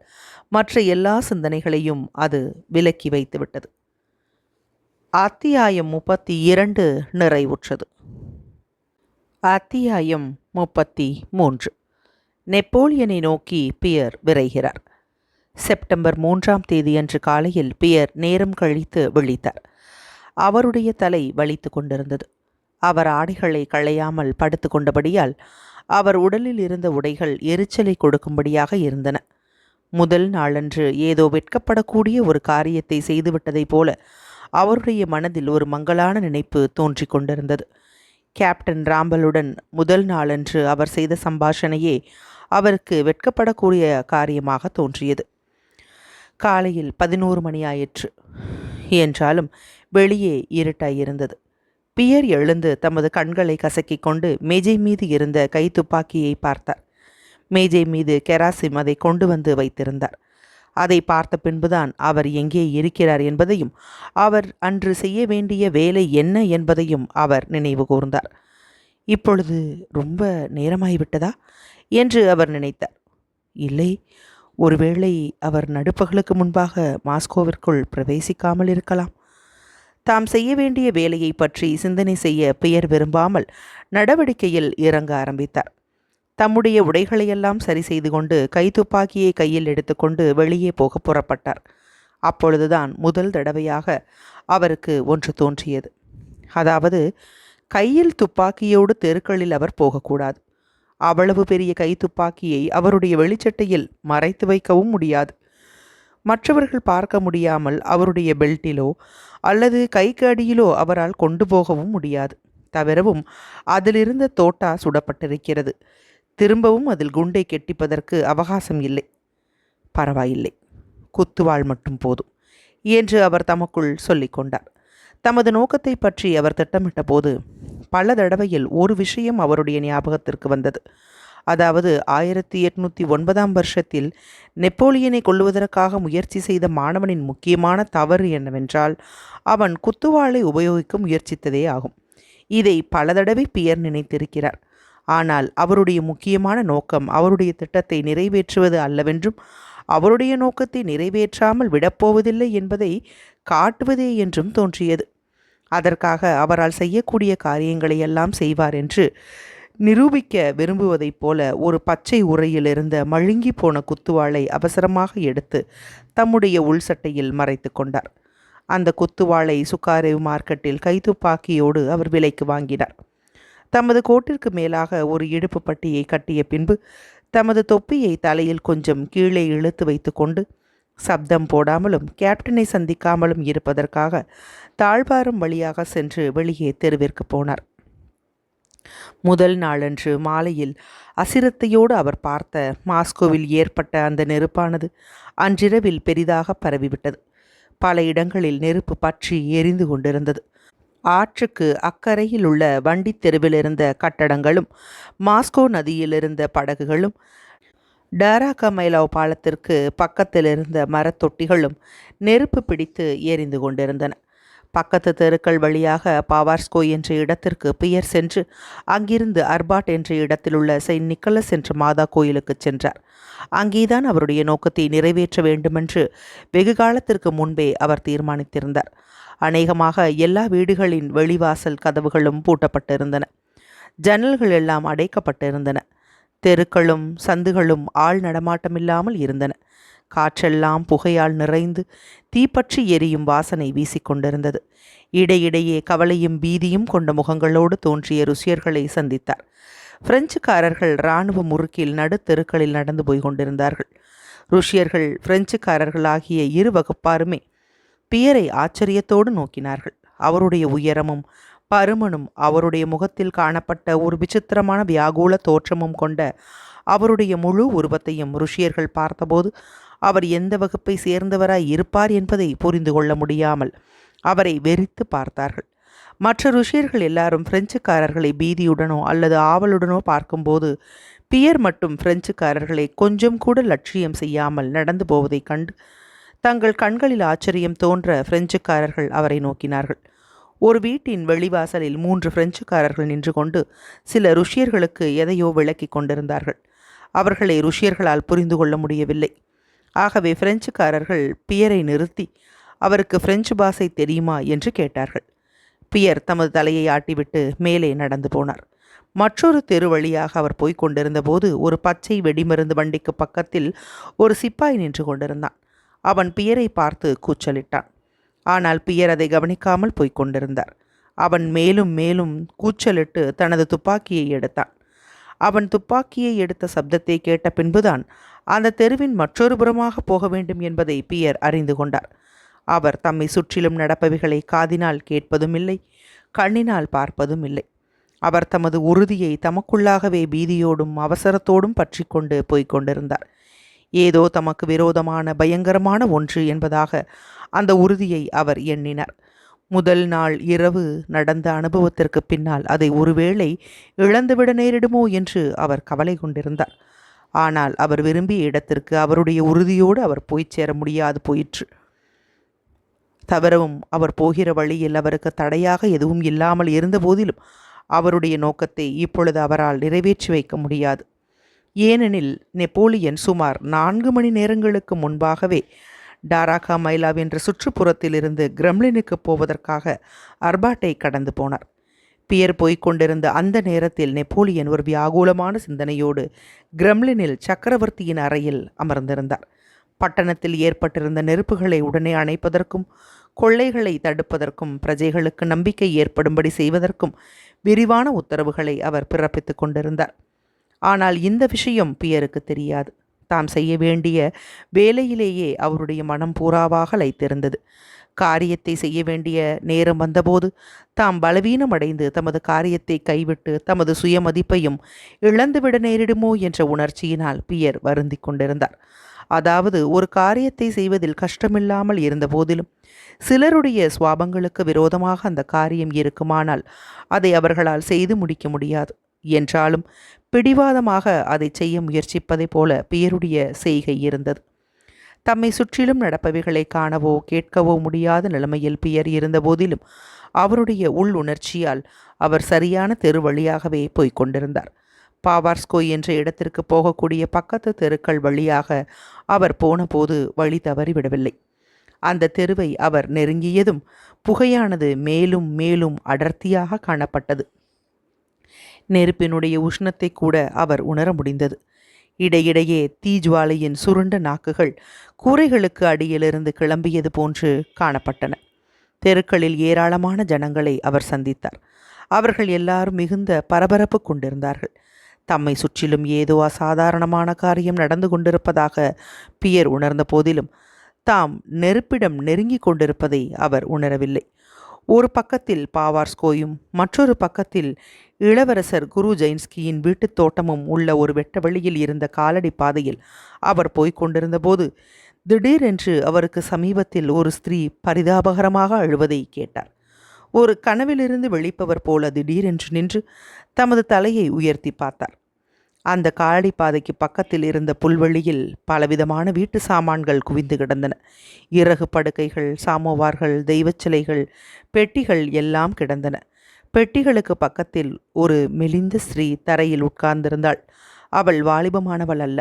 மற்ற எல்லா சிந்தனைகளையும் அது விலக்கி வைத்துவிட்டது. அத்தியாயம் 32 நிறைவுற்றது. அத்தியாயம் 33. நெப்போலியனை நோக்கி பியர் விரைகிறார். செப்டம்பர் 3ஆம் தேதியன்று காலையில் பியர் நேரம் கழித்து விழித்தார். அவருடைய தலை வலித்து கொண்டிருந்தது. அவர் ஆடைகளை களையாமல் படுத்து கொண்டபடியால் அவர் உடலில் இருந்த உடைகள் எரிச்சலை கொடுக்கும்படியாக இருந்தன. முதல் நாளன்று ஏதோ வெட்கப்படக்கூடிய ஒரு காரியத்தை செய்துவிட்டதைப் போல அவருடைய மனதில் ஒரு மங்கலான நினைப்பு தோன்றிக் கொண்டிருந்தது. கேப்டன் ராம்பலுடன் முதல் நாளன்று அவர் செய்த சம்பாஷணையே அவருக்கு வெட்கப்படக்கூடிய காரியமாக தோன்றியது. காலையில் 11 மணி ஆயிற்று. என்றாலும் வெளியே இருட்டாயிருந்தது. பியர் எழுந்து தமது கண்களை கசக்கிக் கொண்டு மேஜை மீது இருந்த கைத்துப்பாக்கியை பார்த்தார். மேஜை மீது கெராசிம் அதை கொண்டு வந்து வைத்திருந்தார். அதை பார்த்த பின்புதான் அவர் எங்கே இருக்கிறார் என்பதையும் அவர் அன்று செய்ய வேண்டிய வேலை என்ன என்பதையும் அவர் நினைவு கூர்ந்தார். இப்பொழுது ரொம்ப நேரமாகிவிட்டதா என்று அவர் நினைத்தார். இல்லை, ஒருவேளை அவர் நடுப்பகலுக்கு முன்பாக மாஸ்கோவிற்குள் பிரவேசிக்காமல் இருக்கலாம். தாம் செய்ய வேண்டிய வேலையை பற்றி சிந்தனை செய்ய பியர் விரும்பாமல் நடவடிக்கையில் இறங்க ஆரம்பித்தார். தம்முடைய உடைகளையெல்லாம் சரி செய்து கொண்டு கைத்துப்பாக்கியை கையில் எடுத்துக்கொண்டு வெளியே போக புறப்பட்டார். அப்பொழுதுதான் முதல் தடவையாக அவருக்கு ஒன்று தோன்றியது. அதாவது, கையில் துப்பாக்கியோடு தெருக்களில் அவர் போகக்கூடாது. அவ்வளவு பெரிய கைத்துப்பாக்கியை அவருடைய வெளிச்சட்டையில் மறைத்து வைக்கவும் முடியாது. மற்றவர்கள் பார்க்க முடியாமல் அவருடைய பெல்ட்டிலோ அல்லது கைக்கு அடியிலோ அவரால் கொண்டு போகவும் முடியாது. தவிரவும் அதிலிருந்த தோட்டா சுடப்பட்டிருக்கிறது. திரும்பவும் அதில் குண்டை கெட்டிப்பதற்கு அவகாசம் இல்லை. பரவாயில்லை, குத்துவாள் மட்டும் போதும் என்று அவர் தமக்குள் சொல்லிக்கொண்டார். தமது நோக்கத்தை பற்றி அவர் திட்டமிட்ட போது பல தடவையில் ஒரு விஷயம் அவருடைய ஞாபகத்திற்கு வந்தது. அதாவது 1809ஆம் வருஷத்தில் நெப்போலியனை கொல்லுவதற்காக முயற்சி செய்த மாணவனின் முக்கியமான தவறு என்னவென்றால் அவன் குத்துவாளை உபயோகிக்க முயற்சித்ததே ஆகும். இதை பல தடவை பியர் நினைத்திருக்கிறார். ஆனால் அவருடைய முக்கியமான நோக்கம் அவருடைய திட்டத்தை நிறைவேற்றுவது அல்லவென்றும் அவருடைய நோக்கத்தை நிறைவேற்றாமல் விடப்போவதில்லை என்பதை காட்டுவதே என்றும் தோன்றியது. அதற்காக அவரால் செய்யக்கூடிய காரியங்களையெல்லாம் செய்வார் என்று நிரூபிக்க விரும்புவதைப் போல ஒரு பச்சை உரையில் இருந்த மழுங்கி போன குத்துவாளை அவசரமாக எடுத்து தம்முடைய உள்சட்டையில் மறைத்து கொண்டார். அந்த குத்துவாளை சுக்காரேவ் மார்க்கெட்டில் கைத்துப்பாக்கியோடு அவர் விலைக்கு வாங்கினார். தமது கோட்டிற்கு மேலாக ஒரு இடுப்பு பட்டியை கட்டிய பின்பு தமது தொப்பியை தலையில் கொஞ்சம் கீழே இழுத்து வைத்து கொண்டு சப்தம் போடாமலும் கேப்டனை சந்திக்காமலும் இருப்பதற்காக தாழ்வாரம் வழியாக சென்று வெளியே தெருவிற்கு போனார். முதல் நாளன்று மாலையில் அசிரத்தையோடு அவர் பார்த்த மாஸ்கோவில் ஏற்பட்ட அந்த நெருப்பானது அன்றிரவில் பெரிதாக பரவிவிட்டது. பல இடங்களில் நெருப்பு பற்றி எரிந்து கொண்டிருந்தது. ஆற்றுக்கு அக்கறையில் உள்ள வண்டி தெருவில் இருந்த கட்டடங்களும் மாஸ்கோ நதியில் இருந்த படகுகளும் டாராகமைலாவ் பாலத்திற்கு பக்கத்தில் இருந்த மரத்தொட்டிகளும் நெருப்பு பிடித்து எரிந்து கொண்டிருந்தன. பக்கத்து தெருக்கள் வழியாக பாவார்ஸ்கோ என்ற இடத்திற்கு பியர் சென்று அங்கிருந்து அர்பாட் என்ற இடத்திலுள்ள செயின்ட் நிக்கலஸ் என்ற மாதா கோயிலுக்கு சென்றார். அங்கேதான் அவருடைய நோக்கத்தை நிறைவேற்ற வேண்டுமென்று வெகு காலத்திற்கு முன்பே அவர் தீர்மானித்திருந்தார். அநேகமாக எல்லா வீடுகளின் வெளிவாசல் கதவுகளும் பூட்டப்பட்டிருந்தன. ஜன்னல்கள் எல்லாம் அடைக்கப்பட்டிருந்தன. தெருக்களும் சந்துகளும் ஆள் நடமாட்டமில்லாமல் இருந்தன. காற்றெல்லாம் புகையால் நிறைந்து தீப்பற்றி எரியும் வாசனை வீசிக்கொண்டிருந்தது. இடையிடையே கவலையும் பீதியும் கொண்ட முகங்களோடு தோன்றிய ருசியர்களை சந்தித்தார். பிரெஞ்சுக்காரர்கள் இராணுவ முறுக்கில் நடுத்தெருக்களில் நடந்து போய் கொண்டிருந்தார்கள். ருஷ்யர்கள் பிரெஞ்சுக்காரர்களாகிய இரு வகுப்பாருமே பியரை ஆச்சரியத்தோடு நோக்கினார்கள். அவருடைய உயரமும் பருமனும் அவருடைய முகத்தில் காணப்பட்ட ஒரு விசித்திரமான வியாகுல தோற்றமும் கொண்ட அவருடைய முழு உருவத்தையும் ருஷியர்கள் பார்த்தபோது அவர் எந்த வகுப்பை சேர்ந்தவராய் இருப்பார் என்பதை புரிந்து கொள்ள முடியாமல் அவரை வெறித்து பார்த்தார்கள். மற்ற ருஷியர்கள் எல்லாரும் பிரெஞ்சுக்காரர்களை பீதியுடனோ அல்லது ஆவலுடனோ பார்க்கும்போது பியர் மட்டும் பிரெஞ்சுக்காரர்களை கொஞ்சம் கூட லட்சியம் செய்யாமல் நடந்து போவதைக் கண்டு தங்கள் கண்களில் ஆச்சரியம் தோன்ற பிரெஞ்சுக்காரர்கள் அவரை நோக்கினார்கள். ஒரு வீட்டின் வெளிவாசலில் 3 பிரெஞ்சுக்காரர்கள் நின்று கொண்டு சில ருஷியர்களுக்கு எதையோ விளக்கி கொண்டிருந்தார்கள். அவர்களை ருஷியர்களால் புரிந்து கொள்ள முடியவில்லை. ஆகவே பிரெஞ்சுக்காரர்கள் பியரை நிறுத்தி அவருக்கு பிரெஞ்சு பாஷை தெரியுமா என்று கேட்டார்கள். பியர் தமது தலையை ஆட்டிவிட்டு மேலே நடந்து போனார். மற்றொரு தெரு வழியாக அவர் போய்க் கொண்டிருந்த போது ஒரு பச்சை வெடிமருந்து வண்டிக்கு பக்கத்தில் ஒரு சிப்பாய் நின்று கொண்டிருந்தான். அவன் பியரை பார்த்து கூச்சலிட்டான். ஆனால் பியர் அதை கவனிக்காமல் போய்க் கொண்டிருந்தார். அவன் மேலும் மேலும் கூச்சலிட்டு தனது துப்பாக்கியை எடுத்தான். அவன் துப்பாக்கியை எடுத்த சப்தத்தை கேட்ட பின்புதான் அந்த தெருவின் மற்றொரு புறமாக போக வேண்டும் என்பதை பியர் அறிந்து கொண்டார். அவர் தம்மை சுற்றிலும் நடப்பவைகளை காதினால் கேட்பதும் இல்லை, கண்ணினால் பார்ப்பதும் இல்லை. அவர் தமது உறுதியை தமக்குள்ளாகவே பீதியோடும் அவசரத்தோடும் பற்றி கொண்டு போய்க் கொண்டிருந்தார். ஏதோ தமக்கு விரோதமான பயங்கரமான ஒன்று என்பதாக அந்த உறுதியை அவர் எண்ணினார். முதல் நாள் இரவு நடந்த அனுபவத்திற்கு பின்னால் அதை ஒருவேளை இழந்துவிட நேரிடுமோ என்று அவர் கவலை கொண்டிருந்தார். ஆனால் அவர் விரும்பிய இடத்திற்கு அவருடைய உறுதியோடு அவர் போய் சேர முடியாது போயிற்று. தவிரவும் அவர் போகிற வழியில் அவருக்கு தடையாக எதுவும் இல்லாமல் இருந்த போதிலும் அவருடைய நோக்கத்தை இப்பொழுது அவரால் நிறைவேற்றி வைக்க முடியாது. ஏனெனில் நெப்போலியன் சுமார் 4 மணி நேரங்களுக்கு முன்பாகவே டாராகா மைலா என்ற சுற்றுப்புறத்திலிருந்து கிரெம்லினுக்கு போவதற்காக அர்பாட்டை கடந்து போனார். பியர் போய்கொண்டிருந்த அந்த நேரத்தில் நெப்போலியன் ஒரு வியாகுலமான சிந்தனையோடு கிரெம்லினில் சக்கரவர்த்தியின் அறையில் அமர்ந்திருந்தார். பட்டணத்தில் ஏற்பட்டிருந்த நெருப்புகளை உடனே அணைப்பதற்கும் கொள்ளைகளை தடுப்பதற்கும் பிரஜைகளுக்கு நம்பிக்கை ஏற்படும்படி செய்வதற்கும் விரிவான உத்தரவுகளை அவர் பிறப்பித்துக் கொண்டிருந்தார். ஆனால் இந்த விஷயம் பியருக்கு தெரியாது. தாம் செய்ய வேண்டிய வேலையிலேயே அவருடைய மனம் பூராவாக லைத்திருந்தது. காரியத்தை செய்ய வேண்டிய நேரம் வந்தபோது தாம் பலவீனமடைந்து தமது காரியத்தை கைவிட்டு தமது சுயமதிப்பையும் இழந்துவிட நேரிடுமோ என்ற உணர்ச்சியினால் பியர் வருந்தி கொண்டிருந்தார். அதாவது ஒரு காரியத்தை செய்வதில் கஷ்டமில்லாமல் இருந்த போதிலும் சிலருடைய சுவாபங்களுக்கு விரோதமாக அந்த காரியம் இருக்குமானால் அதை அவர்களால் செய்து முடிக்க முடியாது. என்றாலும் பிடிவாதமாக அதை செய்ய முயற்சிப்பதை போல பியருடைய செய்கை இருந்தது. தம்மை சுற்றிலும் நடப்பவைகளை காணவோ கேட்கவோ முடியாத நிலைமையில் பியர் இருந்த போதிலும் அவருடைய உள் உணர்ச்சியால் அவர் சரியான தெரு வழியாகவே போய்க் கொண்டிருந்தார். பாவார்ஸ்கோய் என்ற இடத்திற்கு போகக்கூடிய பக்கத்து தெருக்கள் வழியாக அவர் போன போது வழி தவறிவிடவில்லை. அந்த தெருவை அவர் நெருங்கியதும் புகையானது மேலும் மேலும் அடர்த்தியாக காணப்பட்டது. நெருப்பினுடைய உஷ்ணத்தை கூட அவர் உணர முடிந்தது. இடையிடையே தீஜ்வாலையின் சுருண்ட நாக்குகள் கூரைகளுக்கு அடியிலிருந்து கிளம்பியது போன்று காணப்பட்டன. தெருக்களில் ஏராளமான ஜனங்களை அவர் சந்தித்தார். அவர்கள் எல்லாரும் மிகுந்த பரபரப்பு கொண்டிருந்தார்கள். தம்மை சுற்றிலும் ஏதோ அசாதாரணமான காரியம் நடந்து கொண்டிருப்பதாக பியர் உணர்ந்த போதிலும் தாம் நெருப்பிடம் நெருங்கி கொண்டிருப்பதை அவர் உணரவில்லை. ஒரு பக்கத்தில் பாவார்ஸ்கோயும் மற்றொரு பக்கத்தில் இளவரசர் குரு ஜெயின்ஸ்கியின் வீட்டுத் தோட்டமும் உள்ள ஒரு வெட்ட வெளியில் இருந்த காலடி பாதையில் அவர் போய்க் கொண்டிருந்த போது திடீரென்று அவருக்கு சமீபத்தில் ஒரு ஸ்திரீ பரிதாபகரமாக அழுவதை கேட்டார். ஒரு கனவிலிருந்து வெளிப்பவர் போல திடீரென்று நின்று தமது தலையை உயர்த்தி பார்த்தார். அந்த காலடி பாதைக்கு பக்கத்தில் இருந்த புல்வெளியில் பலவிதமான வீட்டு சாமான்கள் குவிந்து கிடந்தன. இறகு படுக்கைகள், சாமோவார்கள், தெய்வச் சிலைகள், பெட்டிகள் எல்லாம் கிடந்தன. பெட்டிகளுக்கு பக்கத்தில் ஒரு மெலிந்த ஸ்திரீ தரையில் உட்கார்ந்திருந்தாள். அவள் வாலிபமானவள் அல்ல.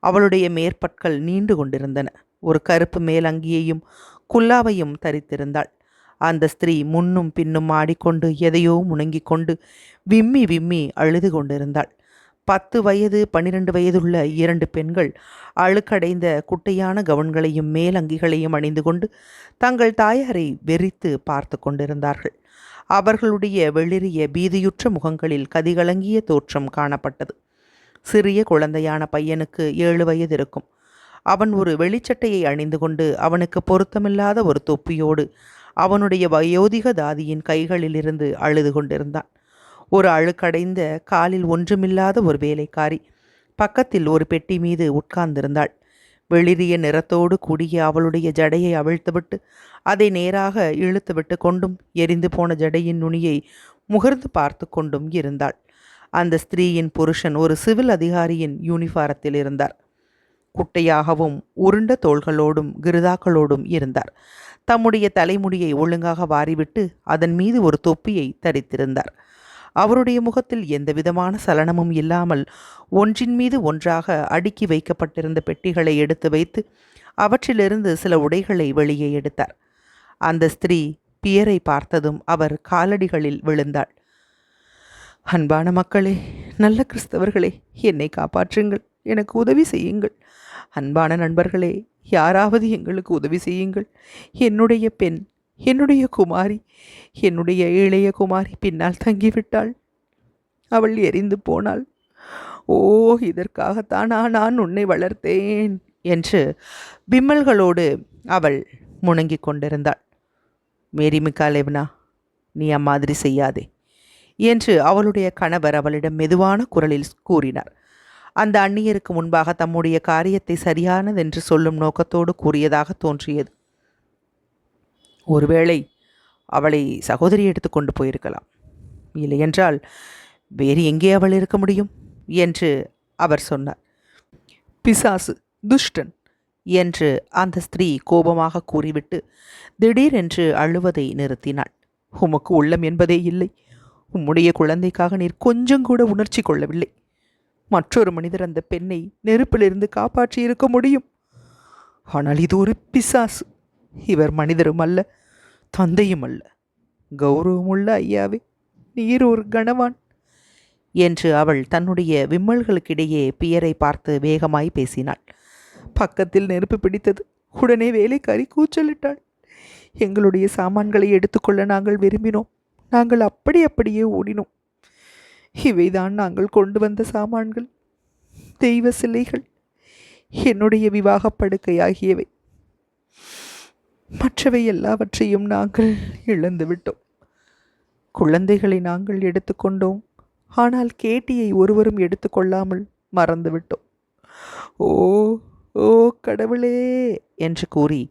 அவளுடைய மேற்பற்கள் நீண்டு கொண்டிருந்தன. ஒரு கருப்பு மேலங்கியையும் குல்லாவையும் தரித்திருந்தாள். அந்த ஸ்திரீ முன்னும் பின்னும் ஆடிக்கொண்டு எதையோ முணங்கிக் கொண்டு விம்மி விம்மி அழுது கொண்டிருந்தாள். 10 வயது 12 வயதுள்ள 2 பெண்கள் அழுக்கடைந்த குட்டையான கவுன்களையும் மேலங்கிகளையும் அணிந்து கொண்டு தங்கள் தாயாரை வெறித்து பார்த்து கொண்டிருந்தார்கள். அவர்களுடைய வெளிரிய பீதியுற்ற முகங்களில் கதிகலங்கிய தோற்றம் காணப்பட்டது. சிறிய குழந்தையான பையனுக்கு 7 வயது இருக்கும். அவன் ஒரு வெளிச்சட்டையை அணிந்து கொண்டு அவனுக்கு பொருத்தமில்லாத ஒரு தொப்பியோடு அவனுடைய வயோதிக தாதியின் கைகளிலிருந்து அழுது கொண்டிருந்தான். ஒரு அழுக்கடைந்த காலில் ஒன்றுமில்லாத ஒரு வேலைக்காரி பக்கத்தில் ஒரு பெட்டி மீது உட்கார்ந்திருந்தாள். வெளிரிய நிறத்தோடு கூடிய அவளுடைய ஜடையை அவிழ்த்துவிட்டு அதை நேராக இழுத்துவிட்டு கொண்டும் எரிந்து போன ஜடையின் நுனியை முகர்ந்து பார்த்து கொண்டும் இருந்தாள். அந்த ஸ்திரீயின் புருஷன் ஒரு சிவில் அதிகாரியின் யூனிஃபாரத்தில் இருந்தார். குட்டையாகவும் உருண்ட தோள்களோடும் கிருதாக்களோடும் இருந்தார். தம்முடைய தலைமுடியை ஒழுங்காக வாரிவிட்டு அதன் மீது ஒரு தொப்பியை தரித்திருந்தார். அவருடைய முகத்தில் எந்தவிதமான சலனமும் இல்லாமல் ஒன்றின் மீது ஒன்றாக அடுக்கி வைக்கப்பட்டிருந்த பெட்டிகளை எடுத்து வைத்து அவற்றிலிருந்து சில உடைகளை வெளியே எடுத்தார். அந்த ஸ்திரீ பியரை பார்த்ததும் அவர் காலடிகளில் விழுந்தாள். அன்பான மக்களே, நல்ல கிறிஸ்தவர்களே, என்னை காப்பாற்றுங்கள், எனக்கு உதவி செய்யுங்கள். அன்பான நண்பர்களே, யாராவது எங்களுக்கு உதவி செய்யுங்கள். என்னுடைய பெண், என்னுடைய குமாரி, என்னுடைய இளைய குமாரி பின்னால் தங்கிவிட்டாள். அவள் எரிந்து போனாள். ஓ, இதற்காகத்தானா நான் உன்னை வளர்த்தேன் என்று விம்மல்களோடு அவள் முணங்கிக் கொண்டிருந்தாள். மேரி மிகாலேவ்னா, நீ அம்மாதிரி செய்யாதே என்று அவளுடைய கணவர் அவளிடம் மெதுவான குரலில் கூறினார். அந்த அந்நியருக்கு முன்பாக தம்முடைய காரியத்தை சரியானதென்று சொல்லும் நோக்கத்தோடு கூறியதாக தோன்றியது. ஒருவேளை அவளை சகோதரி எடுத்துக்கொண்டு போயிருக்கலாம், இல்லையென்றால் வேறு எங்கே அவள் இருக்க முடியும் என்று அவர் சொன்னார். பிசாசு, துஷ்டன் என்று அந்த ஸ்திரீ கோபமாக கூறிவிட்டு திடீரென்று அழுவதை நிறுத்தினாள். உமக்கு உள்ளம் என்பதே இல்லை. உம்முடைய குழந்தைக்காக நீர் கொஞ்சம் கூட உணர்ச்சி கொள்ளவில்லை. மற்றொரு மனிதர் அந்த பெண்ணை நெருப்பிலிருந்து காப்பாற்றி இருக்க முடியும். ஆனால் இது ஒரு பிசாசு. இவர் மனிதரும் அல்ல, தந்தையும் அல்ல. கௌரவமுள்ள ஐயாவே, நீர் ஒரு கணவான் என்று அவள் தன்னுடைய விம்மல்களுக்கிடையே பியரை பார்த்து வேகமாய் பேசினாள். பக்கத்தில் நெருப்பு பிடித்தது. உடனே வேலைக்காரி கூச்சலிட்டாள். எங்களுடைய சாமான்களை எடுத்துக்கொள்ள நாங்கள் விரும்பினோம். நாங்கள் அப்படியே ஓடினோம். இவைதான் நாங்கள் கொண்டு வந்த சாமான்கள், தெய்வ சிலைகள், என்னுடைய விவாகப்படுக்கை ஆகியவை. மற்றவை எல்லாவற்றையும் நாங்கள் இழந்து விட்டோம். குழந்தைகளை நாங்கள் எடுத்துக்கொண்டோம். ஆனால் கேட்டியை ஒருவரும் எடுத்துக்கொள்ளாமல் மறந்துவிட்டோம். ஓ ஓ கடவுளே என்று கூறி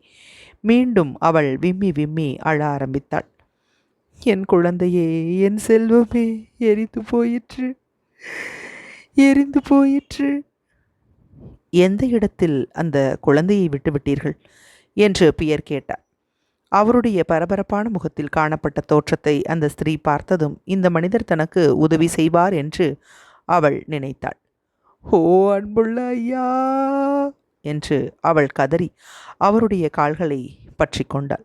மீண்டும் அவள் விம்மி விம்மி அழ ஆரம்பித்தாள். என் குழந்தையே, என் செல்வமே, எரிந்து போயிற்று, எரிந்து போயிற்று. எந்த இடத்தில் அந்த குழந்தையை விட்டுவிட்டீர்கள் என்று பியர் கேட்டார். அவருடைய பரபரப்பான முகத்தில் காணப்பட்ட தோற்றத்தை அந்த ஸ்திரீ பார்த்ததும் இந்த மனிதர் தனக்கு உதவி செய்வார் என்று அவள் நினைத்தாள். ஓ அன்புள்ள ஐயா என்று அவள் கதறி அவருடைய கால்களை பற்றி கொண்டாள்.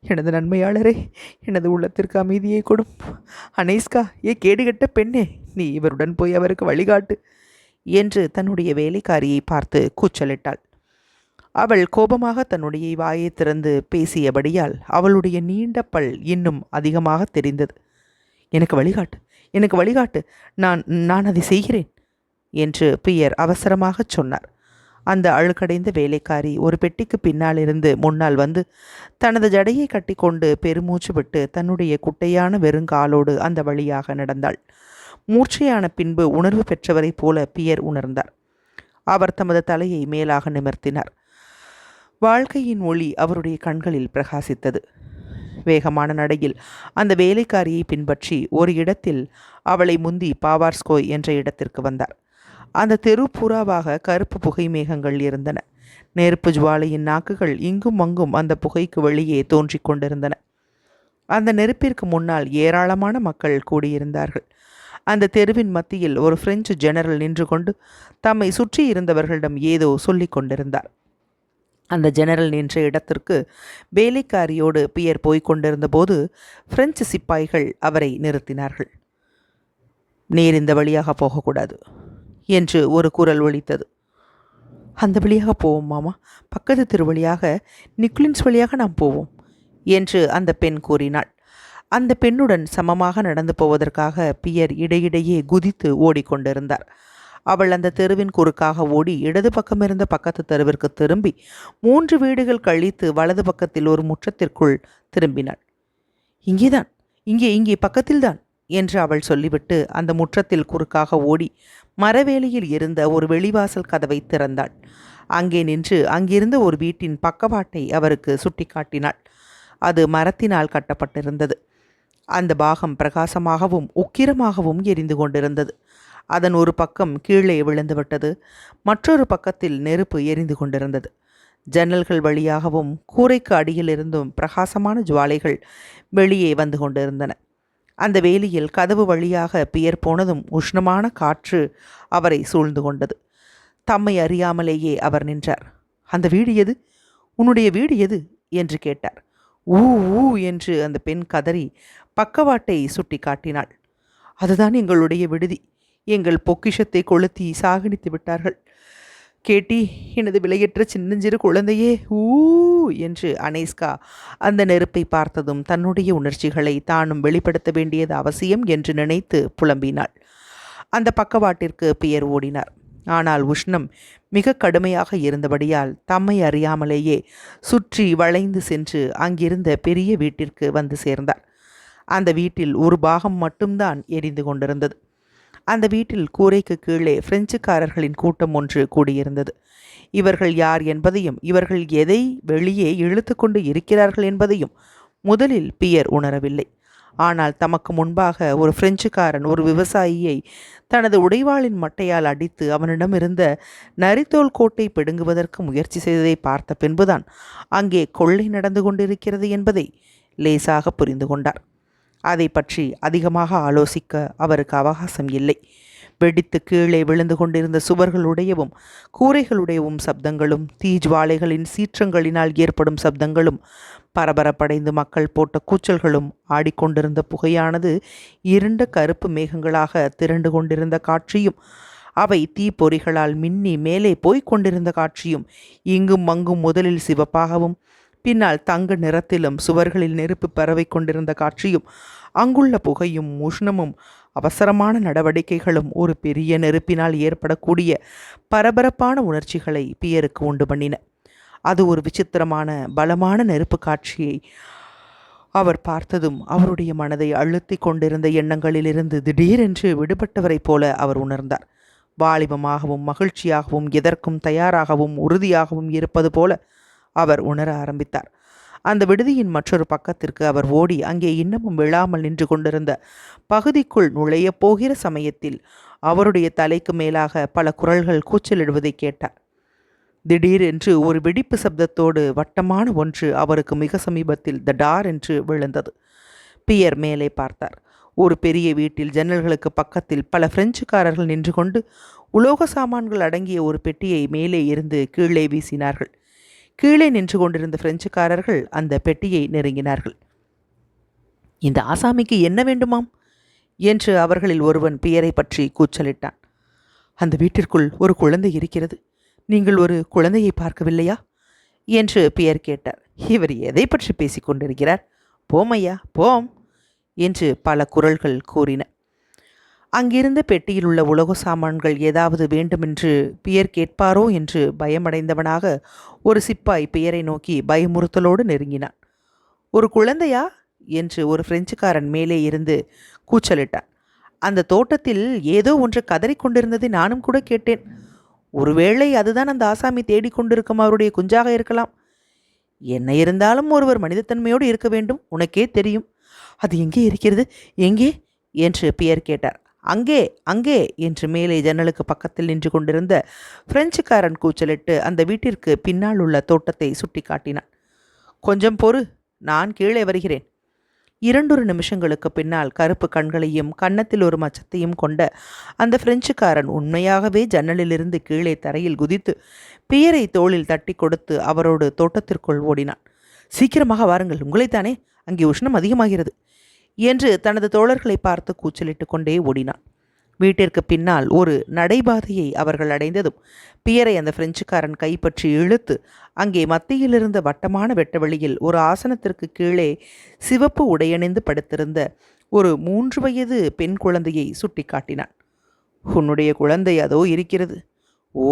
எனது நன்மையாளரே, எனது உள்ளத்திற்கு அமைதியை கொடும். அனேஸ்கா, கேடுகட்ட பெண்ணே, நீ இவருடன் போய் அவருக்கு வழிகாட்டு என்று தன்னுடைய வேலைக்காரியை பார்த்து கூச்சலிட்டாள். அவள் கோபமாக தன்னுடைய வாயை திறந்து பேசியபடியால் அவளுடைய நீண்ட பல் இன்னும் அதிகமாக தெரிந்தது. எனக்கு வழிகாட்டு, எனக்கு வழிகாட்டு, நான் அதை செய்கிறேன் என்று பியர் அவசரமாக சொன்னார். அந்த அழுக்கடைந்த வேலைக்காரி ஒரு பெட்டிக்கு பின்னால் இருந்து முன்னால் வந்து தனது ஜடையை கட்டிக்கொண்டு பெருமூச்சு விட்டு தன்னுடைய குட்டையான வெறுங்காலோடு அந்த வழியாக நடந்தாள். மூர்ச்சையான பின்பு உணர்வு பெற்றவரைப் போல பியர் உணர்ந்தார். அவர் தமது தலையை மேலாக நிமிர்த்தினார். வாழ்க்கையின் ஒளி அவருடைய கண்களில் பிரகாசித்தது. வேகமான நடையில் அந்த வேலைக்காரியை பின்பற்றி ஒரு இடத்தில் அவளை முந்தி பாவார்ஸ்கோய் என்ற இடத்திற்கு வந்தார். அந்த தெரு பூராவாக கருப்பு புகை மேகங்கள் இருந்தன. நெருப்பு ஜுவாலையின் நாக்குகள் இங்கும் அங்கும் அந்த புகைக்கு வெளியே தோன்றிக் கொண்டிருந்தன. அந்த நெருப்பிற்கு முன்னால் ஏராளமான மக்கள் கூடியிருந்தார்கள். அந்த தெருவின் மத்தியில் ஒரு பிரெஞ்சு ஜெனரல் நின்று கொண்டு தம்மை சுற்றி இருந்தவர்களிடம் ஏதோ சொல்லிக் கொண்டிருந்தார். அந்த ஜெனரல் நின்ற இடத்திற்கு வேலைக்காரியோடு பியர் போய்க் கொண்டிருந்த போது பிரெஞ்சு சிப்பாய்கள் அவரை நிறுத்தினார்கள். நீர் இந்த வழியாக போகக்கூடாது என்று ஒரு குரல் ஒலித்தது. அந்த வழியாக போவோம் மாமா, பக்கத்து தெரு வழியாக, நிக்குலின்ஸ் வழியாக நாம் போவோம் என்று அந்த பெண் கூறினாள். அந்த பெண்ணுடன் சமமாக நடந்து போவதற்காக பியர் இடையிடையே குதித்து ஓடிக்கொண்டிருந்தார். அவள் அந்த தெருவின் குறுக்காக ஓடி இடது பக்கம் இருந்த பக்கத்து தெருவிற்கு திரும்பி 3 வீடுகள் கழித்து வலது பக்கத்தில் ஒரு முற்றத்திற்குள் திரும்பினாள். இங்கேதான், இங்கே இங்கே பக்கத்தில்தான் என்று அவள் சொல்லிவிட்டு அந்த முற்றத்தில் குறுக்காக ஓடி மரவேலியில் இருந்த ஒரு வெளிவாசல் கதவை திறந்தாள். அங்கே நின்று அங்கிருந்த ஒரு வீட்டின் பக்கவாட்டை அவருக்கு சுட்டிக்காட்டினாள். அது மரத்தினால் கட்டப்பட்டிருந்தது. அந்த பாகம் பிரகாசமாகவும் உக்கிரமாகவும் எரிந்து கொண்டிருந்தது. அதன் ஒரு பக்கம் கீழே விழுந்துவிட்டது. மற்றொரு பக்கத்தில் நெருப்பு எரிந்து கொண்டிருந்தது. ஜன்னல்கள் வழியாகவும் கூரைக்கு அடியில் இருந்தும் பிரகாசமான ஜுவாலைகள் வெளியே வந்து கொண்டிருந்தன. அந்த வேலியில் கதவு வழியாக பியர் போனதும் உஷ்ணமான காற்று அவரை சூழ்ந்து கொண்டது. தம்மை அறியாமலேயே அவர் நின்றார். அந்த வீடு எது? உன்னுடைய வீடு எது என்று கேட்டார். ஊ ஊ என்று அந்த பெண் கதறி பக்கவாட்டை சுட்டி காட்டினாள். அதுதான் எங்களுடைய விடுதி. எங்கள் பொக்கிஷத்தை கொளுத்தி சாகடித்து விட்டார்கள். கேட்டி, எனது விலையற்ற சின்னஞ்சிறு குழந்தையே, ஊ என்று அனேஸ்கா அந்த நெருப்பை பார்த்ததும் தன்னுடைய உணர்ச்சிகளை தானும் வெளிப்படுத்த வேண்டியது அவசியம் என்று நினைத்து புலம்பினாள். அந்த பக்கவாட்டிற்கு பியர் ஓடினார். ஆனால் உஷ்ணம் மிக கடுமையாக இருந்தபடியால் தம்மை அறியாமலேயே சுற்றி வளைந்து சென்று அங்கிருந்த பெரிய வீட்டிற்கு வந்து சேர்ந்தார். அந்த வீட்டில் ஒரு பாகம் மட்டும்தான் எரிந்து கொண்டிருந்தது. அந்த வீட்டில் கூரைக்கு கீழே பிரெஞ்சுக்காரர்களின் கூட்டம் ஒன்று கூடியிருந்தது. இவர்கள் யார் என்பதையும் இவர்கள் எதை வெளியே இழுத்து கொண்டு இருக்கிறார்கள் என்பதையும் முதலில் பியர் உணரவில்லை. ஆனால் தமக்கு முன்பாக ஒரு பிரெஞ்சுக்காரன் ஒரு விவசாயியை தனது உடைவாளின் மட்டையால் அடித்து அவனிடமிருந்த நரித்தோல் கோட்டை பிடுங்குவதற்கு முயற்சி செய்ததை பார்த்த பின்புதான் அங்கே கொள்ளை நடந்து கொண்டிருக்கிறது என்பதை லேசாக புரிந்து கொண்டார். அதை பற்றி அதிகமாக ஆலோசிக்க அவருக்கு அவகாசம் இல்லை. வெடித்து கீழே விழுந்து கொண்டிருந்த சுவர்களுடையவும் கூரைகளுடையவும் சப்தங்களும் தீஜ்வாலைகளின் சீற்றங்களினால் ஏற்படும் சப்தங்களும் பரபரப்படைந்து மக்கள் போட்ட கூச்சல்களும் ஆடிக்கொண்டிருந்த புகையானது இருண்ட கருப்பு மேகங்களாக திரண்டு கொண்டிருந்த காட்சியும் அவை தீப்பொறிகளால் மின்னி மேலே போய்க் கொண்டிருந்த காட்சியும் இங்கும் அங்கும் முதலில் சிவப்பாகவும் பின்னால் தங்க நிறத்திலும் சுவர்களில் நெருப்பு பரவை கொண்டிருந்த காட்சியும் அங்குள்ள புகையும் உஷ்ணமும் அவசரமான நடவடிக்கைகளும் ஒரு பெரிய நெருப்பினால் ஏற்படக்கூடிய பரபரப்பான உணர்ச்சிகளை பியருக்கு உண்டு பண்ணின. அது ஒரு விசித்திரமான பலமான நெருப்பு காட்சியை அவர் பார்த்ததும் அவருடைய மனதை அழுத்தி கொண்டிருந்த எண்ணங்களிலிருந்து திடீரென்று விடுபட்டவரைப் போல அவர் உணர்ந்தார். வாலிபமாகவும் மகிழ்ச்சியாகவும் எதற்கும் தயாராகவும் உறுதியாகவும் இருப்பது போல அவர் உணர ஆரம்பித்தார். அந்த விடுதியின் மற்றொரு பக்கத்திற்கு அவர் ஓடி அங்கே இன்னமும் விழாமல் நின்று கொண்டிருந்த பகுதிக்குள் நுழையப் போகிற சமயத்தில் அவருடைய தலைக்கு மேலாக பல குரல்கள் கூச்சலிடுவதை கேட்டார். திடீரென்று ஒரு வெடிப்பு சப்தத்தோடு வட்டமான ஒன்று அவருக்கு மிக சமீபத்தில் தடார் என்று விழுந்தது. பியர் மேலே பார்த்தார். ஒரு பெரிய வீட்டில் ஜன்னல்களுக்கு பக்கத்தில் பல பிரெஞ்சுக்காரர்கள் நின்று கொண்டு உலோக சாமான்கள் அடங்கிய ஒரு பெட்டியை மேலே இருந்து கீழே வீசினார்கள். கீழே நின்று கொண்டிருந்த பிரெஞ்சுக்காரர்கள் அந்த பெட்டியை நெருங்கினார்கள். இந்த ஆசாமிக்கு என்ன வேண்டுமாம் என்று அவர்களில் ஒருவன் பியரை பற்றி கூச்சலிட்டான். அந்த வீட்டிற்குள் ஒரு குழந்தை இருக்கிறது. நீங்கள் ஒரு குழந்தையை பார்க்கவில்லையா என்று பியர் கேட்டார். இவர் எதை பற்றி பேசிக் கொண்டிருக்கிறார்? போமையா போம் என்று பல குரல்கள் கூறின. அங்கிருந்த பெட்டியில் உள்ள உலோக சாமான்கள் ஏதாவது வேண்டுமென்று பியர் கேட்பாரோ என்று பயமடைந்தவனாக ஒரு சிப்பாய் பியரை நோக்கி பயமுறுத்தலோடு நெருங்கினான். ஒரு குழந்தையா என்று ஒரு பிரெஞ்சுக்காரன் மேலே இருந்து கூச்சலிட்டான். அந்த தோட்டத்தில் ஏதோ ஒன்று கதறிக்கொண்டிருந்ததை நானும் கூட கேட்டேன். ஒருவேளை அதுதான் அந்த ஆசாமி தேடிக்கொண்டிருக்கும் அவருடைய குஞ்சாக இருக்கலாம். என்ன இருந்தாலும் ஒருவர் மனிதத்தன்மையோடு இருக்க வேண்டும், உனக்கே தெரியும். அது எங்கே இருக்கிறது, எங்கே என்று பியர் கேட்டார். அங்கே அங்கே என்று மேலே ஜன்னலுக்கு பக்கத்தில் நின்று கொண்டிருந்த பிரெஞ்சுக்காரன் கூச்சலிட்டு அந்த வீட்டிற்கு பின்னால் உள்ள தோட்டத்தை சுட்டி காட்டினான். கொஞ்சம் பொறு, நான் கீழே வருகிறேன். 2 நிமிஷங்களுக்கு பின்னால் கருப்பு கண்களையும் கன்னத்தில் ஒரு மச்சத்தையும் கொண்ட அந்த பிரெஞ்சுக்காரன் உண்மையாகவே ஜன்னலிலிருந்து கீழே தரையில் குதித்து பியரை தோளில் தட்டி கொடுத்து அவரோடு தோட்டத்திற்குள் ஓடினான். சீக்கிரமாக வாருங்கள், உங்களைத்தானே, அங்கே உஷ்ணம் அதிகமாகிறது என்று தனது தோழர்களை பார்த்து கூச்சலிட்டு கொண்டே ஓடினான். வீட்டிற்கு பின்னால் ஒரு நடைபாதையை அவர்கள் அடைந்ததும் பியரை அந்த பிரெஞ்சுக்காரன் கைப்பற்றி இழுத்து அங்கே மத்தியிலிருந்த வட்டமான வெட்டவெளியில் ஒரு ஆசனத்திற்கு கீழே சிவப்பு உடையணிந்து படுத்திருந்த ஒரு 3 வயது பெண் குழந்தையை சுட்டி காட்டினான். உன்னுடைய குழந்தை அதோ இருக்கிறது. ஓ,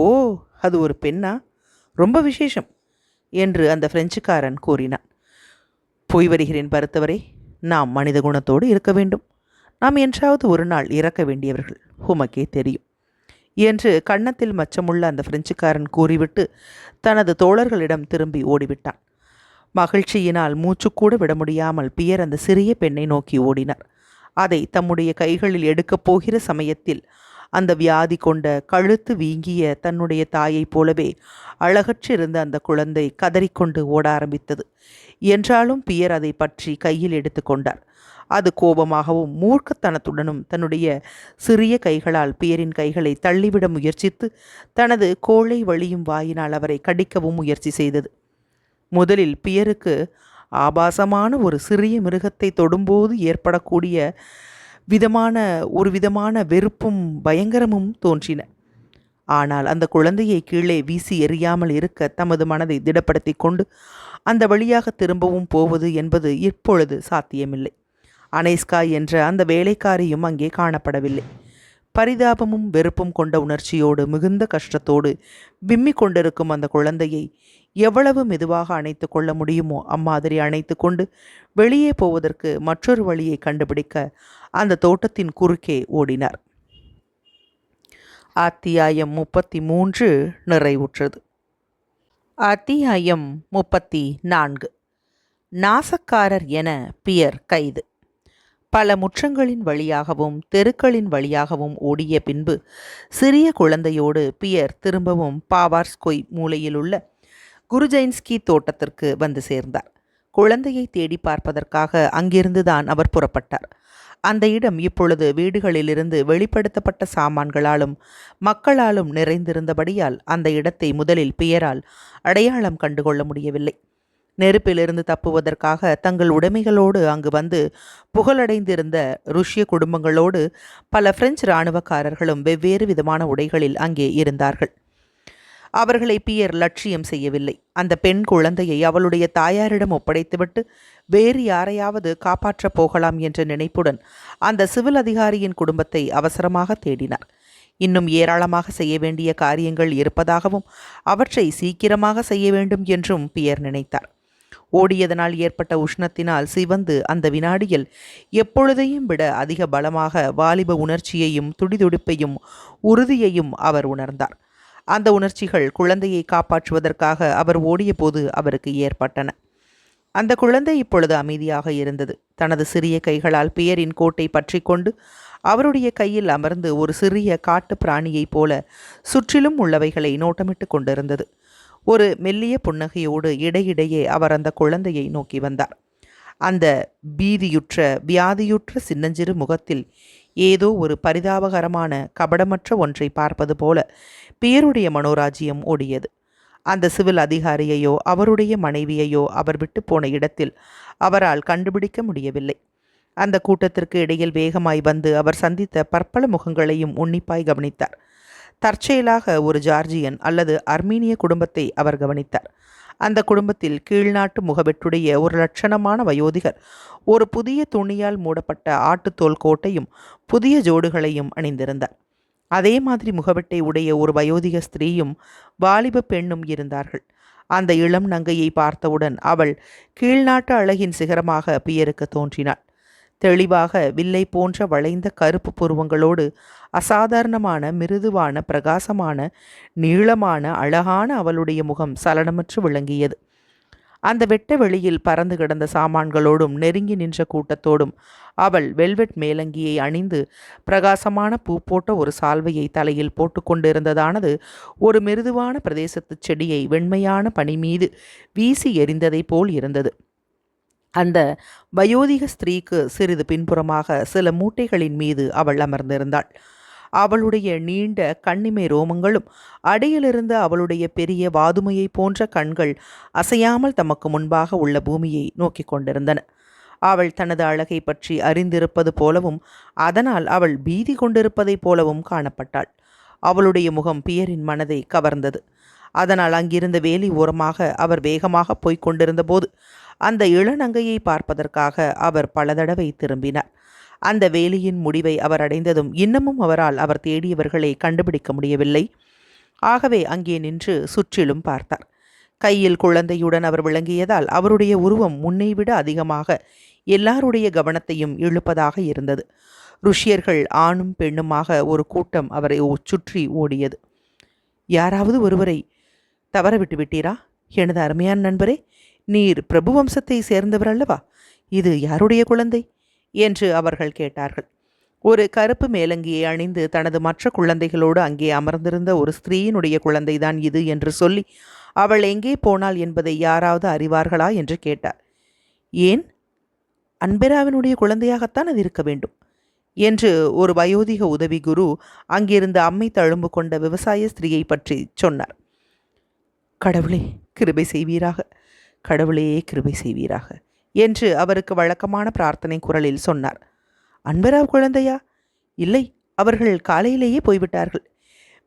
அது ஒரு பெண்ணா? ரொம்ப விசேஷம் என்று அந்த பிரெஞ்சுக்காரன் கூறினான். போய் வருகிறேன் பருத்தவரே. நாம் மனித குணத்தோடு இருக்க வேண்டும். நாம் என்றாவது ஒரு நாள் இறக்க வேண்டியவர்கள், உமக்கே தெரியும் என்று கன்னத்தில் மச்சமுள்ள அந்த பிரெஞ்சுக்காரன் கூறிவிட்டு தனது தோழர்களிடம் திரும்பி ஓடிவிட்டான். மகிழ்ச்சியினால் மூச்சுக்கூட விட முடியாமல் பியர் அந்த சிறிய பெண்ணை நோக்கி ஓடினார். அதை தம்முடைய கைகளில் எடுக்கப் போகிற சமயத்தில் அந்த வியாதி கொண்ட கழுத்து வீங்கிய தன்னுடைய தாயைப் போலவே அழகற்றிருந்த அந்த குழந்தை கதறிக்கொண்டு ஓட ஆரம்பித்தது. என்றாலும் பியர் அதை பற்றி கையில் எடுத்து கொண்டார். அது கோபமாகவும் மூர்க்கத்தனத்துடனும் தன்னுடைய சிறிய கைகளால் பியரின் கைகளை தள்ளிவிட முயற்சித்து தனது கோழை வழியும் வாயினால் அவரை கடிக்கவும் முயற்சி செய்தது. முதலில் பியருக்கு ஆபாசமான ஒரு சிறிய மிருகத்தை தொடும்போது ஏற்படக்கூடிய விதமான வெறுப்பும் பயங்கரமும் தோன்றின. ஆனால் அந்த குழந்தையை கீழே வீசி எறியாமல் இருக்க தமது மனதை திடப்படுத்தி கொண்டு அந்த வழியாக திரும்பவும் போவது என்பது இப்பொழுது சாத்தியமில்லை. அனேஸ்கா என்ற அந்த வேலைக்காரியும் அங்கே காணப்படவில்லை. பரிதாபமும் வெறுப்பும் கொண்ட உணர்ச்சியோடு மிகுந்த கஷ்டத்தோடு விம்மி கொண்டிருக்கும் அந்த குழந்தையை எவ்வளவு மெதுவாக அணைத்து கொள்ள முடியுமோ அம்மாதிரி அணைத்து கொண்டு வெளியே போவதற்கு மற்றொரு வழியை கண்டுபிடிக்க அந்த தோட்டத்தின் குறுக்கே ஓடினார். அத்தியாயம் 33 நிறைவுற்றது. அத்தியாயம் 34. நாசக்காரர் என பியர் கைது. பல முற்றங்களின் வழியாகவும் தெருக்களின் வழியாகவும் ஓடிய பின்பு சிறிய குழந்தையோடு பியர் திரும்பவும் பாவார்ஸ்கோய் மூலையிலுள்ள குருஜைன்ஸ்கி தோட்டத்திற்கு வந்து சேர்ந்தார். குழந்தையை தேடி பார்ப்பதற்காக அங்கிருந்துதான் அவர் புறப்பட்டார். அந்த இடம் இப்பொழுது வீடுகளிலிருந்து வெளிப்படுத்தப்பட்ட சாமான்களாலும் மக்களாலும் நிறைந்திருந்தபடியால் அந்த இடத்தை முதலில் பியரால் அடையாளம் கண்டுகொள்ள முடியவில்லை. நெருப்பிலிருந்து தப்புவதற்காக தங்கள் உடைமைகளோடு அங்கு வந்து புகழடைந்திருந்த ருஷ்ய குடும்பங்களோடு பல பிரெஞ்சு இராணுவக்காரர்களும் வெவ்வேறு விதமான உடைகளில் அங்கே இருந்தார்கள். அவர்களை பியர் லட்சியம் செய்யவில்லை. அந்த பெண் குழந்தையை அவளுடைய தாயாரிடம் ஒப்படைத்துவிட்டு வேறு யாரையாவது காப்பாற்றப் போகலாம் என்ற நினைப்புடன் அந்த சிவில் அதிகாரியின் குடும்பத்தை அவசரமாக தேடினார். இன்னும் ஏராளமாக செய்ய வேண்டிய காரியங்கள் இருப்பதாகவும் அவற்றை சீக்கிரமாக செய்ய வேண்டும் என்றும் பியர் நினைத்தார். ஓடியதனால் ஏற்பட்ட உஷ்ணத்தினால் சிவந்து அந்த வினாடியில் எப்பொழுதையும் விட அதிக பலமாக வாலிப உணர்ச்சியையும் துடிதுடிப்பையும் உறுதியையும் அவர் உணர்ந்தார். அந்த உணர்ச்சிகள் குழந்தையை காப்பாற்றுவதற்காக அவர் ஓடிய போது அவருக்கு ஏற்பட்டன. அந்த குழந்தை இப்பொழுது அமைதியாக இருந்தது. தனது சிறிய கைகளால் பியரின் கோட்டை பற்றி கொண்டு அவருடைய கையில் அமர்ந்து ஒரு சிறிய காட்டு பிராணியைப் போல சுற்றிலும் உள்ளவைகளை நோட்டமிட்டு கொண்டிருந்தது. ஒரு மெல்லிய புன்னகையோடு இடையிடையே அவர் அந்த குழந்தையை நோக்கி வந்தார். அந்த பீதியுற்ற வியாதியுற்ற சின்னஞ்சிறு முகத்தில் ஏதோ ஒரு பரிதாபகரமான கபடமற்ற ஒன்றை பார்ப்பது போல பியருடைய மனோராஜ்யம் ஓடியது. அந்த சிவில் அதிகாரியையோ அவருடைய மனைவியையோ அவர் விட்டு போன இடத்தில் அவரால் கண்டுபிடிக்க முடியவில்லை. அந்த கூட்டத்திற்கு இடையில் வேகமாய் வந்து அவர் சந்தித்த பற்பல முகங்களையும் உன்னிப்பாய் கவனித்தார். தற்செயலாக ஒரு ஜார்ஜியன் அல்லது அர்மீனிய குடும்பத்தை அவர் கவனித்தார். அந்த குடும்பத்தில் கீழ்நாட்டு முகவெட்டுடைய ஒரு லட்சணமான வயோதிகர் ஒரு புதிய துணியால் மூடப்பட்ட ஆட்டுத்தோல் கோட்டையும் புதிய ஜோடுகளையும் அணிந்திருந்தார். அதே மாதிரி முகவெட்டை உடைய ஒரு வயோதிக ஸ்திரீயும் வாலிப பெண்ணும் இருந்தார்கள். அந்த இளம் நங்கையை பார்த்தவுடன் அவள் கீழ்நாட்டு அழகின் சிகரமாக பியருக்கு தோன்றினாள். தெளிவாக வில்லை போன்ற வளைந்த கருப்பு புருவங்களோடு அசாதாரணமான மிருதுவான பிரகாசமான நீளமான அழகான அவளுடைய முகம் சலனமற்று விளங்கியது. அந்த வெட்ட வெளியில் பறந்து கிடந்த சாமான்களோடும் நெருங்கி நின்ற கூட்டத்தோடும் அவள் வெல்வெட் மேலங்கியை அணிந்து பிரகாசமான பூ போட்ட ஒரு சால்வையை தலையில் போட்டுக்கொண்டிருந்ததானது ஒரு மிருதுவான பிரதேசத்து செடியை வெண்மையான பனி மீது வீசி எறிந்ததை போல் இருந்தது. அந்த வயோதிக ஸ்திரீக்கு சிறிது பின்புறமாக சில மூட்டைகளின் மீது அவள் அமர்ந்திருந்தாள். அவளுடைய நீண்ட கண்ணிமை ரோமங்களும் அடியிலிருந்து அவளுடைய பெரிய வாதுமையை போன்ற கண்கள் அசையாமல் தமக்கு முன்பாக உள்ள பூமியை நோக்கி கொண்டிருந்தன. அவள் தனது அழகை பற்றி அறிந்திருப்பது போலவும் அதனால் அவள் பீதி கொண்டிருப்பதைப் போலவும் காணப்பட்டாள். அவளுடைய முகம் பியரின் மனதை கவர்ந்தது. அதனால் அங்கிருந்த வேலி ஓரமாக அவர் வேகமாக போய்க் கொண்டிருந்த போது அந்த இளநங்கையை பார்ப்பதற்காக அவர் பல தடவை திரும்பினார். அந்த வேலையின் முடிவை அவர் அடைந்ததும் இன்னமும் அவரால் அவர் தேடியவர்களை கண்டுபிடிக்க முடியவில்லை. ஆகவே அங்கே நின்று சுற்றிலும் பார்த்தார். கையில் குழந்தையுடன் அவர் விளங்கியதால் அவருடைய உருவம் முன்னைவிட அதிகமாக எல்லாருடைய கவனத்தையும் இழுப்பதாக இருந்தது. ருஷ்யர்கள் ஆணும் பெண்ணுமாக ஒரு கூட்டம் அவரை சுற்றி ஓடியது. யாராவது ஒருவரை தவறவிட்டு விட்டீரா? எனது அருமையான நண்பரே, நீர் பிரபு வம்சத்தை சேர்ந்தவர் அல்லவா? இது யாருடைய குழந்தை என்று அவர்கள் கேட்டார்கள். ஒரு கருப்பு மேலங்கியை அணிந்து தனது மற்ற குழந்தைகளோடு அங்கே அமர்ந்திருந்த ஒரு ஸ்திரீயினுடைய குழந்தைதான் இது என்று சொல்லி அவள் எங்கே போனாள் என்பதை யாராவது அறிவார்களா என்று கேட்டார். ஏன், அன்பெராவினுடைய குழந்தையாகத்தான் அது இருக்க வேண்டும் என்று ஒரு வயோதிக உதவி குரு அங்கிருந்து அம்மை தழும்பு கொண்ட விவசாய ஸ்திரீயை பற்றி சொன்னார். கடவுளே கிருபை செய்வீராக, கடவுளே கிருபை செய்வீராக என்று அவருக்கு வழக்கமான பிரார்த்தனை குரலில் சொன்னார். அன்பராவ் குழந்தையா? இல்லை, அவர்கள் காலையிலேயே போய்விட்டார்கள்.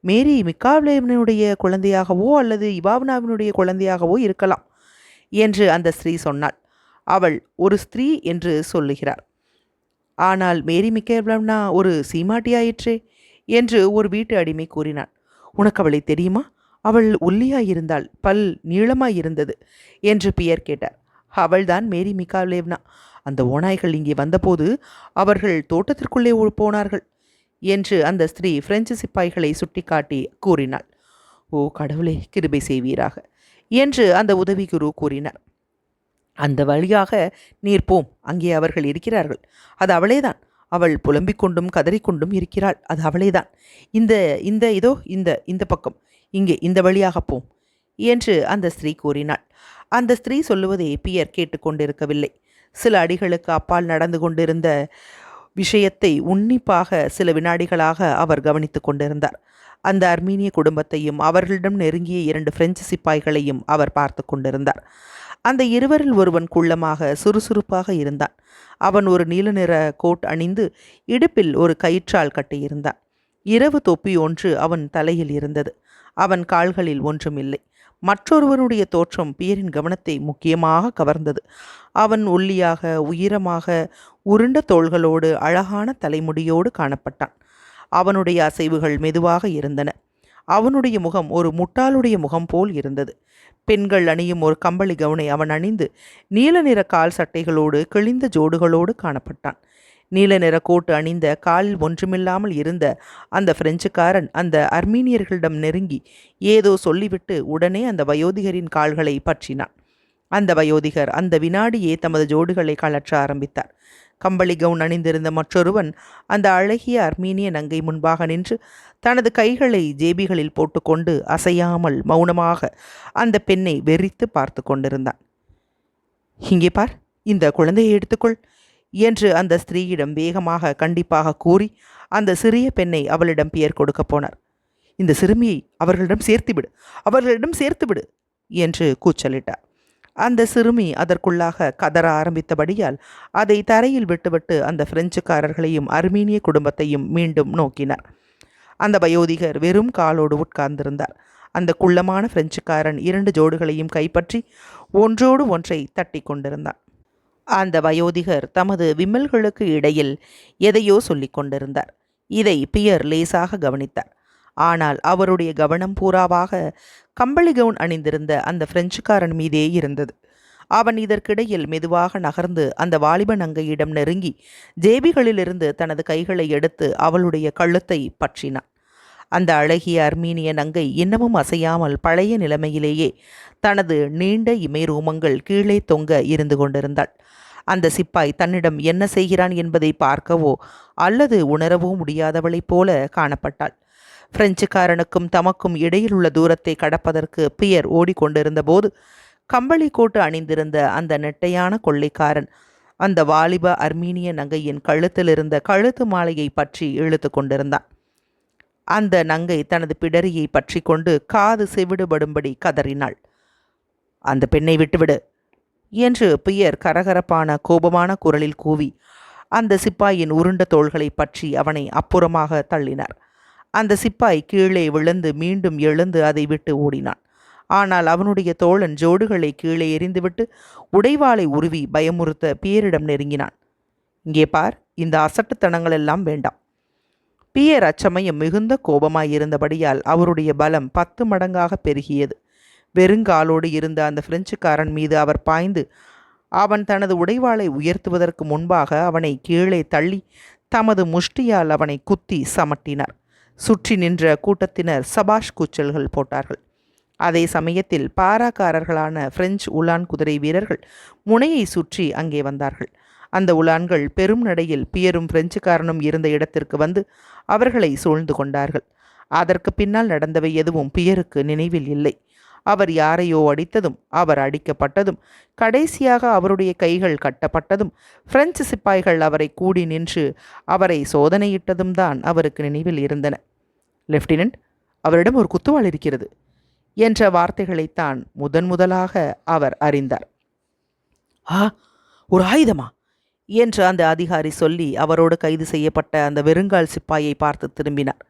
மேரி மிக்காவ்லேவனுடைய குழந்தையாகவோ அல்லது இவாவ்னாவினுடைய குழந்தையாகவோ இருக்கலாம் என்று அந்த ஸ்திரீ சொன்னாள். அவள் ஒரு ஸ்திரீ என்று சொல்லுகிறார். ஆனால் மேரி மிக்காவ்லேவ்னா ஒரு சீமாட்டியாயிற்றே என்று ஒரு வீட்டு அடிமை கூறினான். உனக்கு அவளை தெரியுமா? அவள் ஒல்லியாயிருந்தாள், பல் நீளமாயிருந்தது என்று பியர் கேட்டார். அவள்தான் மேரி மிக்காவ்லேவ்னா. அந்த ஓநாய்கள் இங்கே வந்தபோது அவர்கள் தோட்டத்திற்குள்ளே போனார்கள் என்று அந்த ஸ்திரீ பிரெஞ்சு சிப்பாய்களை சுட்டிக்காட்டி கூறினாள். ஓ கடவுளே கிருபை செய்வீராக என்று அந்த உதவி குரு கூறினார். அந்த வழியாக நீர் போம், அங்கே அவர்கள் இருக்கிறார்கள். அது அவளேதான். அவள் புலம்பிக் கொண்டும் கதறிக்கொண்டும் இருக்கிறாள். அது அவளேதான். இந்த இந்த இதோ இந்த இந்த பக்கம், இங்கே இந்த வழியாக போம் என்று அந்த ஸ்திரீ கூறினாள். அந்த ஸ்திரீ சொல்லுவதை பியர் கேட்டுக்கொண்டிருக்கவில்லை. சில அடிகளுக்கு அப்பால் நடந்து கொண்டிருந்த விஷயத்தை உன்னிப்பாக சில வினாடிகளாக அவர் கவனித்து கொண்டிருந்தார். அந்த அர்மீனிய குடும்பத்தையும் அவர்களிடம் நெருங்கிய 2 பிரெஞ்சு சிப்பாய்களையும் அவர் பார்த்து கொண்டிருந்தார். அந்த இருவரில் ஒருவன் குள்ளமாக சுறுசுறுப்பாக இருந்தான். அவன் ஒரு நீல நிற கோட் அணிந்து இடுப்பில் ஒரு கயிற்றால் கட்டியிருந்தான். இரவு தொப்பி ஒன்று அவன் தலையில் இருந்தது. அவன் கால்களில் ஒன்றுமில்லை. மற்றொருவனுடைய தோற்றம் பியரின் கவனத்தை முக்கியமாக கவர்ந்தது. அவன் ஒல்லியாக, உயரமாக, உருண்ட தோள்களோடு அழகான தலைமுடியோடு காணப்பட்டான். அவனுடைய அசைவுகள் மெதுவாக இருந்தன. அவனுடைய முகம் ஒரு முட்டாளுடைய முகம் போல் இருந்தது. பெண்கள் அணியும் ஒரு கம்பளி கவுனை அவன் அணிந்து நீல நிற கால் சட்டைகளோடு கிழிந்த ஜோடுகளோடு காணப்பட்டான். நீல நிற கோட்டு அணிந்த காலில் ஒன்றுமில்லாமல் இருந்த அந்த பிரெஞ்சுக்காரன் அந்த அர்மீனியர்களிடம் நெருங்கி ஏதோ சொல்லிவிட்டு உடனே அந்த வயோதிகரின் கால்களை பற்றினான். அந்த வயோதிகர் அந்த வினாடியே தமது ஜோடுகளை கழற்ற ஆரம்பித்தார். கம்பளி கவுன் அணிந்திருந்த மற்றொருவன் அந்த அழகிய அர்மீனிய நங்கை முன்பாக நின்று தனது கைகளை ஜேபிகளில் போட்டுக்கொண்டு அசையாமல் மௌனமாக அந்த பெண்ணை வெறித்து பார்த்து கொண்டிருந்தான். இங்கே பார், இந்த குழந்தையை எடுத்துக்கொள் என்று அந்த ஸ்திரீயிடம் வேகமாக கண்டிப்பாக கூறி அந்த சிறிய பெண்ணை அவளிடம் பெயர் கொடுக்க போனார். இந்த சிறுமியை அவர்களிடம் சேர்த்துவிடு, அவர்களிடம் சேர்த்துவிடு என்று கூச்சலிட்டார். அந்த சிறுமி அதற்குள்ளாக கதற ஆரம்பித்தபடியால் அதை தரையில் விட்டுவிட்டு அந்த பிரெஞ்சுக்காரர்களையும் அர்மீனிய குடும்பத்தையும் மீண்டும் நோக்கினார். அந்த வயோதிகர் வெறும் காலோடு உட்கார்ந்திருந்தார். அந்த குள்ளமான பிரெஞ்சுக்காரன் 2 ஜோடுகளையும் கைப்பற்றி ஒன்றோடு ஒன்றை தட்டி கொண்டிருந்தான். அந்த வயோதிகர் தமது விம்மல்களுக்கு இடையில் எதையோ சொல்லிக் கொண்டிருந்தார். இதை பியர் லேசாக கவனித்தார். ஆனால் அவருடைய கவனம் பூராவாக கம்பளி கவுன் அணிந்திருந்த அந்த பிரெஞ்சுக்காரன் மீதே இருந்தது. அவன் இதற்கிடையில் மெதுவாக நகர்ந்து அந்த வாலிப நங்கையிடம் நெருங்கி ஜேபிகளிலிருந்து தனது கைகளை எடுத்து அவளுடைய கழுத்தை பற்றினான். அந்த அழகிய அர்மீனிய நங்கை இன்னமும் அசையாமல் பழைய நிலைமையிலேயே தனது நீண்ட இமை ரோமங்கள் கீழே தொங்க இருந்து கொண்டிருந்தாள். அந்த சிப்பாய் தன்னிடம் என்ன செய்கிறான் என்பதை பார்க்கவோ அல்லது உணரவோ முடியாதவளைப் போல காணப்பட்டாள். பிரெஞ்சுக்காரனுக்கும் தமக்கும் இடையில் உள்ள தூரத்தை கடப்பதற்கு பியர் ஓடிக்கொண்டிருந்த போது கம்பளி கோட்டு அணிந்திருந்த அந்த நெட்டையான கொள்ளைக்காரன் அந்த வாலிப அர்மீனிய நங்கையின் கழுத்தில் இருந்த கழுத்து மாலையை பற்றி இழுத்து கொண்டிருந்தான். அந்த நங்கை தனது பிடரியை பற்றி கொண்டு காது செவிடுபடும்படி கதறினாள். அந்த பெண்ணை விட்டுவிடு என்று பியர் கரகரப்பான கோபமான குரலில் கூவி அந்த சிப்பாயின் உருண்ட தோள்களை பற்றி அவனை அப்புறமாக தள்ளினார். அந்த சிப்பாய் கீழே விழுந்து மீண்டும் எழுந்து அதை விட்டு ஓடினான். ஆனால் அவனுடைய தோழன் ஜோடுகளை கீழே எறிந்துவிட்டு உடைவாளை உருவி பயமுறுத்த பியரிடம் நெருங்கினான். இங்கே பார், இந்த அசட்டுத்தனங்கள் எல்லாம் வேண்டாம். பியர் அச்சமயம் மிகுந்த கோபமாயிருந்தபடியால் அவருடைய பலம் 10 மடங்காக பெருகியது. வெறுங்காலோடு இருந்த அந்த பிரெஞ்சுக்காரன் மீது அவர் பாய்ந்து அவன் தனது உடைவாளை உயர்த்துவதற்கு முன்பாக அவனை கீழே தள்ளி தமது முஷ்டியால் அவனை குத்தி சமட்டினார். சுற்றி நின்ற கூட்டத்தினர் சபாஷ் கூச்சல்கள் போட்டார்கள். அதே சமயத்தில் பாராக்காரர்களான பிரெஞ்சு உலான் குதிரை வீரர்கள் முனையை சுற்றி அங்கே வந்தார்கள். அந்த உலான்கள் பெரும் நடையில் பியரும் பிரெஞ்சுக்காரனும் இருந்த இடத்திற்கு வந்து அவர்களை சூழ்ந்து கொண்டார்கள். அதற்கு பின்னால் நடந்தவை எதுவும் பியருக்கு நினைவில் இல்லை. அவர் யாரையோ அடித்ததும், அவர் அடிக்கப்பட்டதும், கடைசியாக அவருடைய கைகள் கட்டப்பட்டதும், பிரெஞ்சு சிப்பாய்கள் அவரை கூடி நின்று அவரை சோதனையிட்டதும் தான் அவருக்கு நினைவில் இருந்தன. லெப்டினன்ட், அவரிடம் ஒரு குத்துவாள் இருக்கிறது என்ற வார்த்தைகளைத்தான் முதலாக அவர் அறிந்தார். ஆ, ஒரு ஆயுதமா என்று அந்த அதிகாரி சொல்லி அவரோடு கைது செய்யப்பட்ட அந்த வெறுங்கால் சிப்பாயை பார்த்து திரும்பினார்.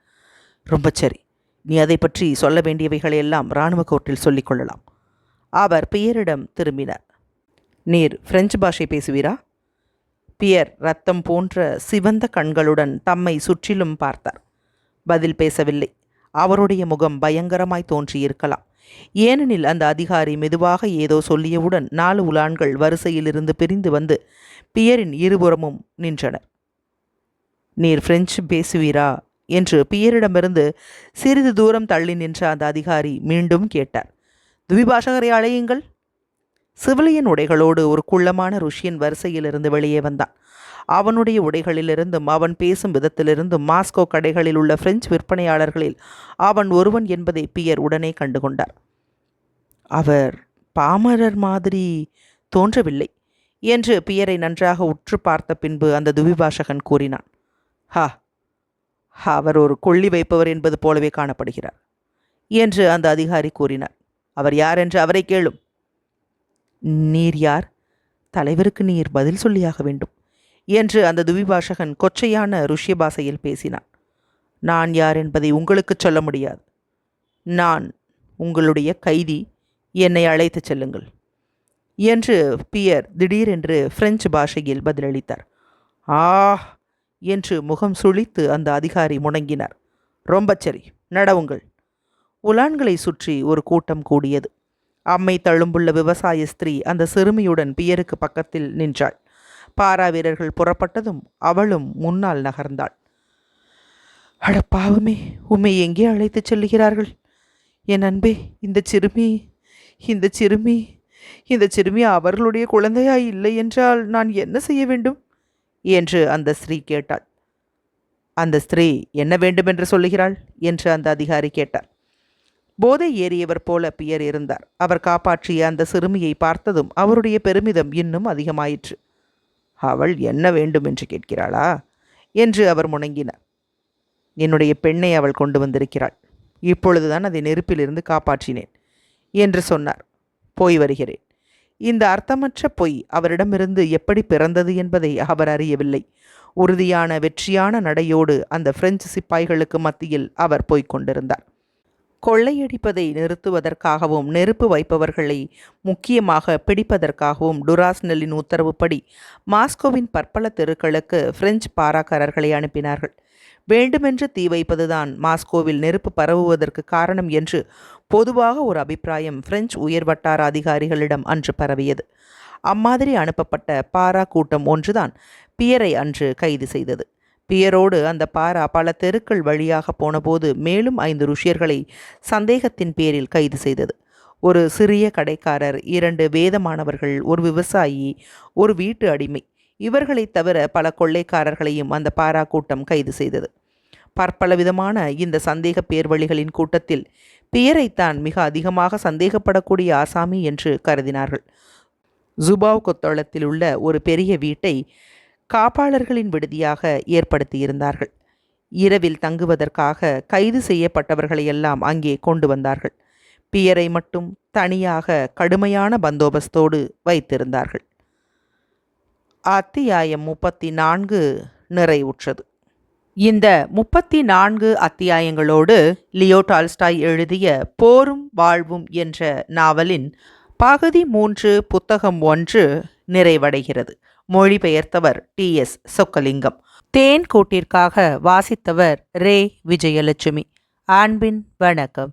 ரொம்ப சரி, நீ அதை பற்றி சொல்ல வேண்டியவைகளையெல்லாம் இராணுவ கோர்ட்டில் சொல்லிக்கொள்ளலாம். அவர் பியரிடம் திரும்பினார். நீர் பிரெஞ்சு பாஷை பேசுவீரா? பியர் ரத்தம் போன்ற சிவந்த கண்களுடன் தம்மை சுற்றிலும் பார்த்தார். பதில் பேசவில்லை. அவருடைய முகம் பயங்கரமாய் தோன்றியிருக்கலாம். ஏனெனில் அந்த அதிகாரி மெதுவாக ஏதோ சொல்லியவுடன் 4 உலான்கள் வரிசையிலிருந்து பிரிந்து வந்து பியரின் இருபுறமும் நின்றனர். நீர் பிரெஞ்சு பேசுவீரா என்று பியரிடமிருந்து சிறிது தூரம் தள்ளி நின்ற அந்த அதிகாரி மீண்டும் கேட்டார். துவிபாஷகரை அழையுங்கள். சிவிலியன் உடைகளோடு ஒரு குள்ளமான ருஷ்யன் வரிசையிலிருந்து வெளியே வந்தான். அவனுடைய உடைகளிலிருந்தும் அவன் பேசும் விதத்திலிருந்தும் மாஸ்கோ கடைகளில் உள்ள பிரெஞ்சு விற்பனையாளர்களில் அவன் ஒருவன் என்பதை பியர் உடனே கண்டுகொண்டார். அவர் பாமரர் மாதிரி தோன்றவில்லை என்று பியரை நன்றாக உற்று பார்த்த பின்பு அந்த துவிபாஷகன் கூறினான். அவர் ஒரு கொள்ளி வைப்பவர் என்பது போலவே காணப்படுகிறார் என்று அந்த அதிகாரி கூறினார். அவர் யார் என்று அவரை கேளும். நீர் யார்? தலைவருக்கு நீர் பதில் சொல்லியாக வேண்டும் என்று அந்த துவிபாஷகன் கொச்சையான ருஷ்ய பாஷையில் பேசினான். நான் யார் என்பதை உங்களுக்கு சொல்ல முடியாது. நான் உங்களுடைய கைதி. என்னை அழைத்துச் செல்லுங்கள் என்று பியர் திடீரென்று பிரெஞ்சு பாஷையில் பதிலளித்தார். ஆ என்று முகம் சுளித்து அந்த அதிகாரி முணங்கினார். ரொம்ப சரி, நடவுங்கள். உலான்களை சுற்றி ஒரு கூட்டம் கூடியது. அம்மை தழும்புள்ள விவசாய ஸ்திரீ அந்த சிறுமியுடன் பியருக்கு பக்கத்தில் நின்றாள். பாரா வீரர்கள் புறப்பட்டதும் அவளும் முன்னால் நகர்ந்தாள். அட பாவமே, உம்மை எங்கே அழைத்துச் செல்லுகிறார்கள்? என் அன்பே, இந்த சிறுமி அவர்களுடைய குழந்தையாய் இல்லை என்றால் நான் என்ன செய்ய வேண்டும் என்று அந்த ஸ்திரீ கேட்டாள். அந்த ஸ்திரீ என்ன வேண்டுமென்று சொல்லுகிறாள் என்று அந்த அதிகாரி கேட்டார். போதை ஏறியவர் போல பியர் இருந்தார். அவர் காப்பாற்றிய அந்த சிறுமியை பார்த்ததும் அவருடைய பெருமிதம் இன்னும் அதிகமாயிற்று. அவள் என்ன வேண்டும் என்று கேட்கிறாளா என்று அவர் முணங்கினார். என்னுடைய பெண்ணை அவள் கொண்டு வந்திருக்கிறாள். இப்பொழுதுதான் அதை நெருப்பிலிருந்து காப்பாற்றினேன் என்று சொன்னார். போய் வருகிறேன். இந்த அர்த்தமற்ற பொய் அவரிடமிருந்து எப்படி பிறந்தது என்பதை அவர் அறியவில்லை. உறுதியான வெற்றியான நடையோடு அந்த பிரெஞ்சு சிப்பாய்களுக்கு மத்தியில் அவர் போய்க் கொண்டிருந்தார். கொள்ளையடிப்பதை நிறுத்துவதற்காகவும் நெருப்பு வைப்பவர்களை முக்கியமாக பிடிப்பதற்காகவும் டுராஸ்னெல்லின் உத்தரவுப்படி மாஸ்கோவின் பற்பல தெருக்களுக்கு பிரெஞ்சு பாராக்காரர்களை அனுப்பினார்கள். வேண்டுமென்று தீ வைப்பதுதான் மாஸ்கோவில் நெருப்பு பரவுவதற்கு காரணம் என்று பொதுவாக ஒரு அபிப்பிராயம் பிரெஞ்சு உயர்வட்டார அதிகாரிகளிடம் அன்று பரவியது. அம்மாதிரி அனுப்பப்பட்ட பாரா கூட்டம் ஒன்றுதான் பியரை அன்று கைது செய்தது. பியரோடு அந்த பாரா பல தெருக்கள் வழியாக போனபோது மேலும் 5 ருஷ்யர்களை சந்தேகத்தின் பேரில் கைது செய்தது. ஒரு சிறிய கடைக்காரர், 2 வேத மாணவர்கள், ஒரு விவசாயி, ஒரு வீட்டு அடிமை, இவர்களை தவிர பல கொள்ளைக்காரர்களையும் அந்த பாரா கூட்டம் கைது செய்தது. பற்பல விதமான இந்த சந்தேக பேர்வழிகளின் கூட்டத்தில் பியரைத்தான் மிக அதிகமாக சந்தேகப்படக்கூடிய ஆசாமி என்று கருதினார்கள். ஜுபாவ் கொத்தளத்தில் உள்ள ஒரு பெரிய வீட்டை காப்பாளர்களின் விடுதியாக ஏற்படுத்தியிருந்தார்கள். இரவில் தங்குவதற்காக கைது செய்யப்பட்டவர்களையெல்லாம் அங்கே கொண்டு வந்தார்கள். பியரை மட்டும் தனியாக கடுமையான பந்தோபஸ்தோடு வைத்திருந்தார்கள். அத்தியாயம் 34 நிறைவுற்றது. இந்த 34 அத்தியாயங்களோடு லியோ டால்ஸ்டாய் எழுதிய போரும் வாழ்வும் என்ற நாவலின் பகுதி 3 புத்தகம் 1 நிறைவடைகிறது. மொழிபெயர்த்தவர் TS சொக்கலிங்கம். தேன் கூட்டிற்காக வாசித்தவர் ரே விஜயலட்சுமி. அன்பின் வணக்கம்.